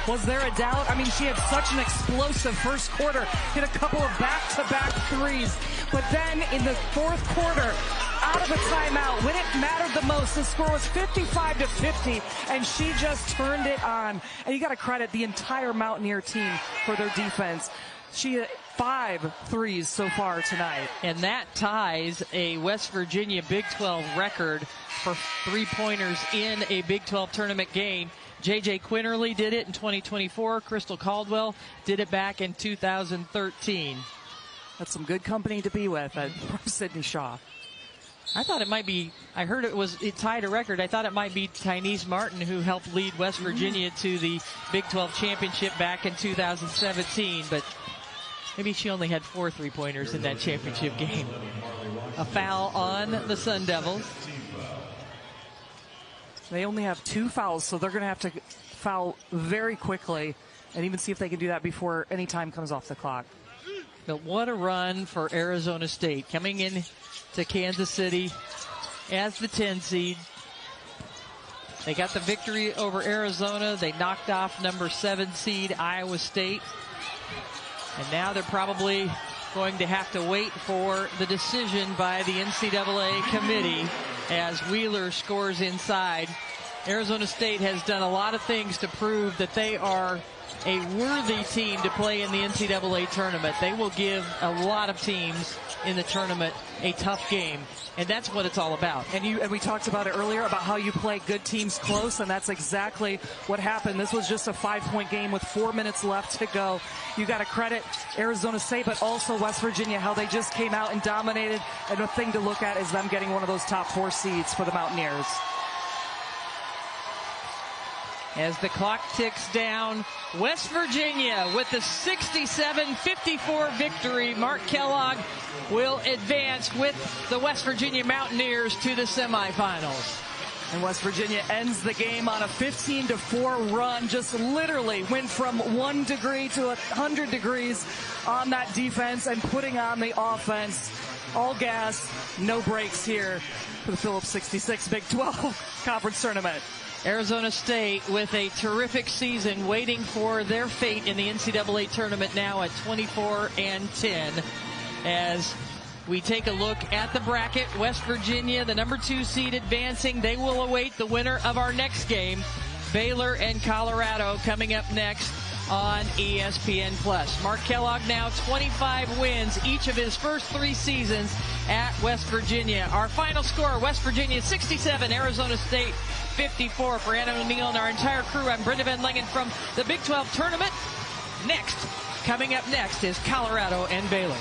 Was there a doubt? I mean, she had such an explosive first quarter, hit a couple of back-to-back threes. But then in the 4th quarter, out of a timeout, when it mattered the most, the score was 55-50, and she just turned it on. And you got to credit the entire Mountaineer team for their defense. She hit 5 threes so far tonight. And that ties a West Virginia Big 12 record for three-pointers in a Big 12 tournament game. J.J. Quinterly did it in 2024. Crystal Caldwell did it back in 2013. That's some good company to be with at Sydney Shaw. I thought it might be, I heard it tied a record. I thought it might be Tynese Martin who helped lead West Virginia to the Big 12 championship back in 2017, but maybe she only had 4 3-pointers in that championship game. A foul on the Sun Devils. They only have 2 fouls, so they're going to have to foul very quickly and even see if they can do that before any time comes off the clock. But what a run for Arizona State, coming in to Kansas City as the 10 seed. They got the victory over Arizona. They knocked off number 7 seed Iowa State. And now they're probably going to have to wait for the decision by the NCAA committee as Wheeler scores inside Arizona State has done a lot of things to prove that they are a worthy team to play in the NCAA tournament. They will give a lot of teams in the tournament a tough game, and that's what it's all about. And we talked about it earlier about how you play good teams close, and that's exactly what happened. This was just a 5-point game with 4 minutes left to go. You got to credit Arizona State, but also West Virginia, how they just came out and dominated. And the thing to look at is them getting one of those top 4 seeds for the Mountaineers. As the clock ticks down, West Virginia with the 67-54 victory. Mark Kellogg will advance with the West Virginia Mountaineers to the semifinals. And West Virginia ends the game on a 15-4 run. Just literally went from 1 degree to 100 degrees on that defense and putting on the offense. All gas, no breaks here for the Phillips 66 Big 12 Conference Tournament. Arizona State with a terrific season, waiting for their fate in the NCAA tournament now at 24-10. As we take a look at the bracket, West Virginia, the number 2 seed, advancing. They will await the winner of our next game, Baylor and Colorado, coming up next on ESPN+. Mark Kellogg now 25 wins each of his first 3 seasons at West Virginia. Our final score, West Virginia 67, Arizona State 54. For Anna O'Neill and our entire crew, I'm Brenda Van Lengen from the Big 12 Tournament. Coming up next is Colorado and Baylor.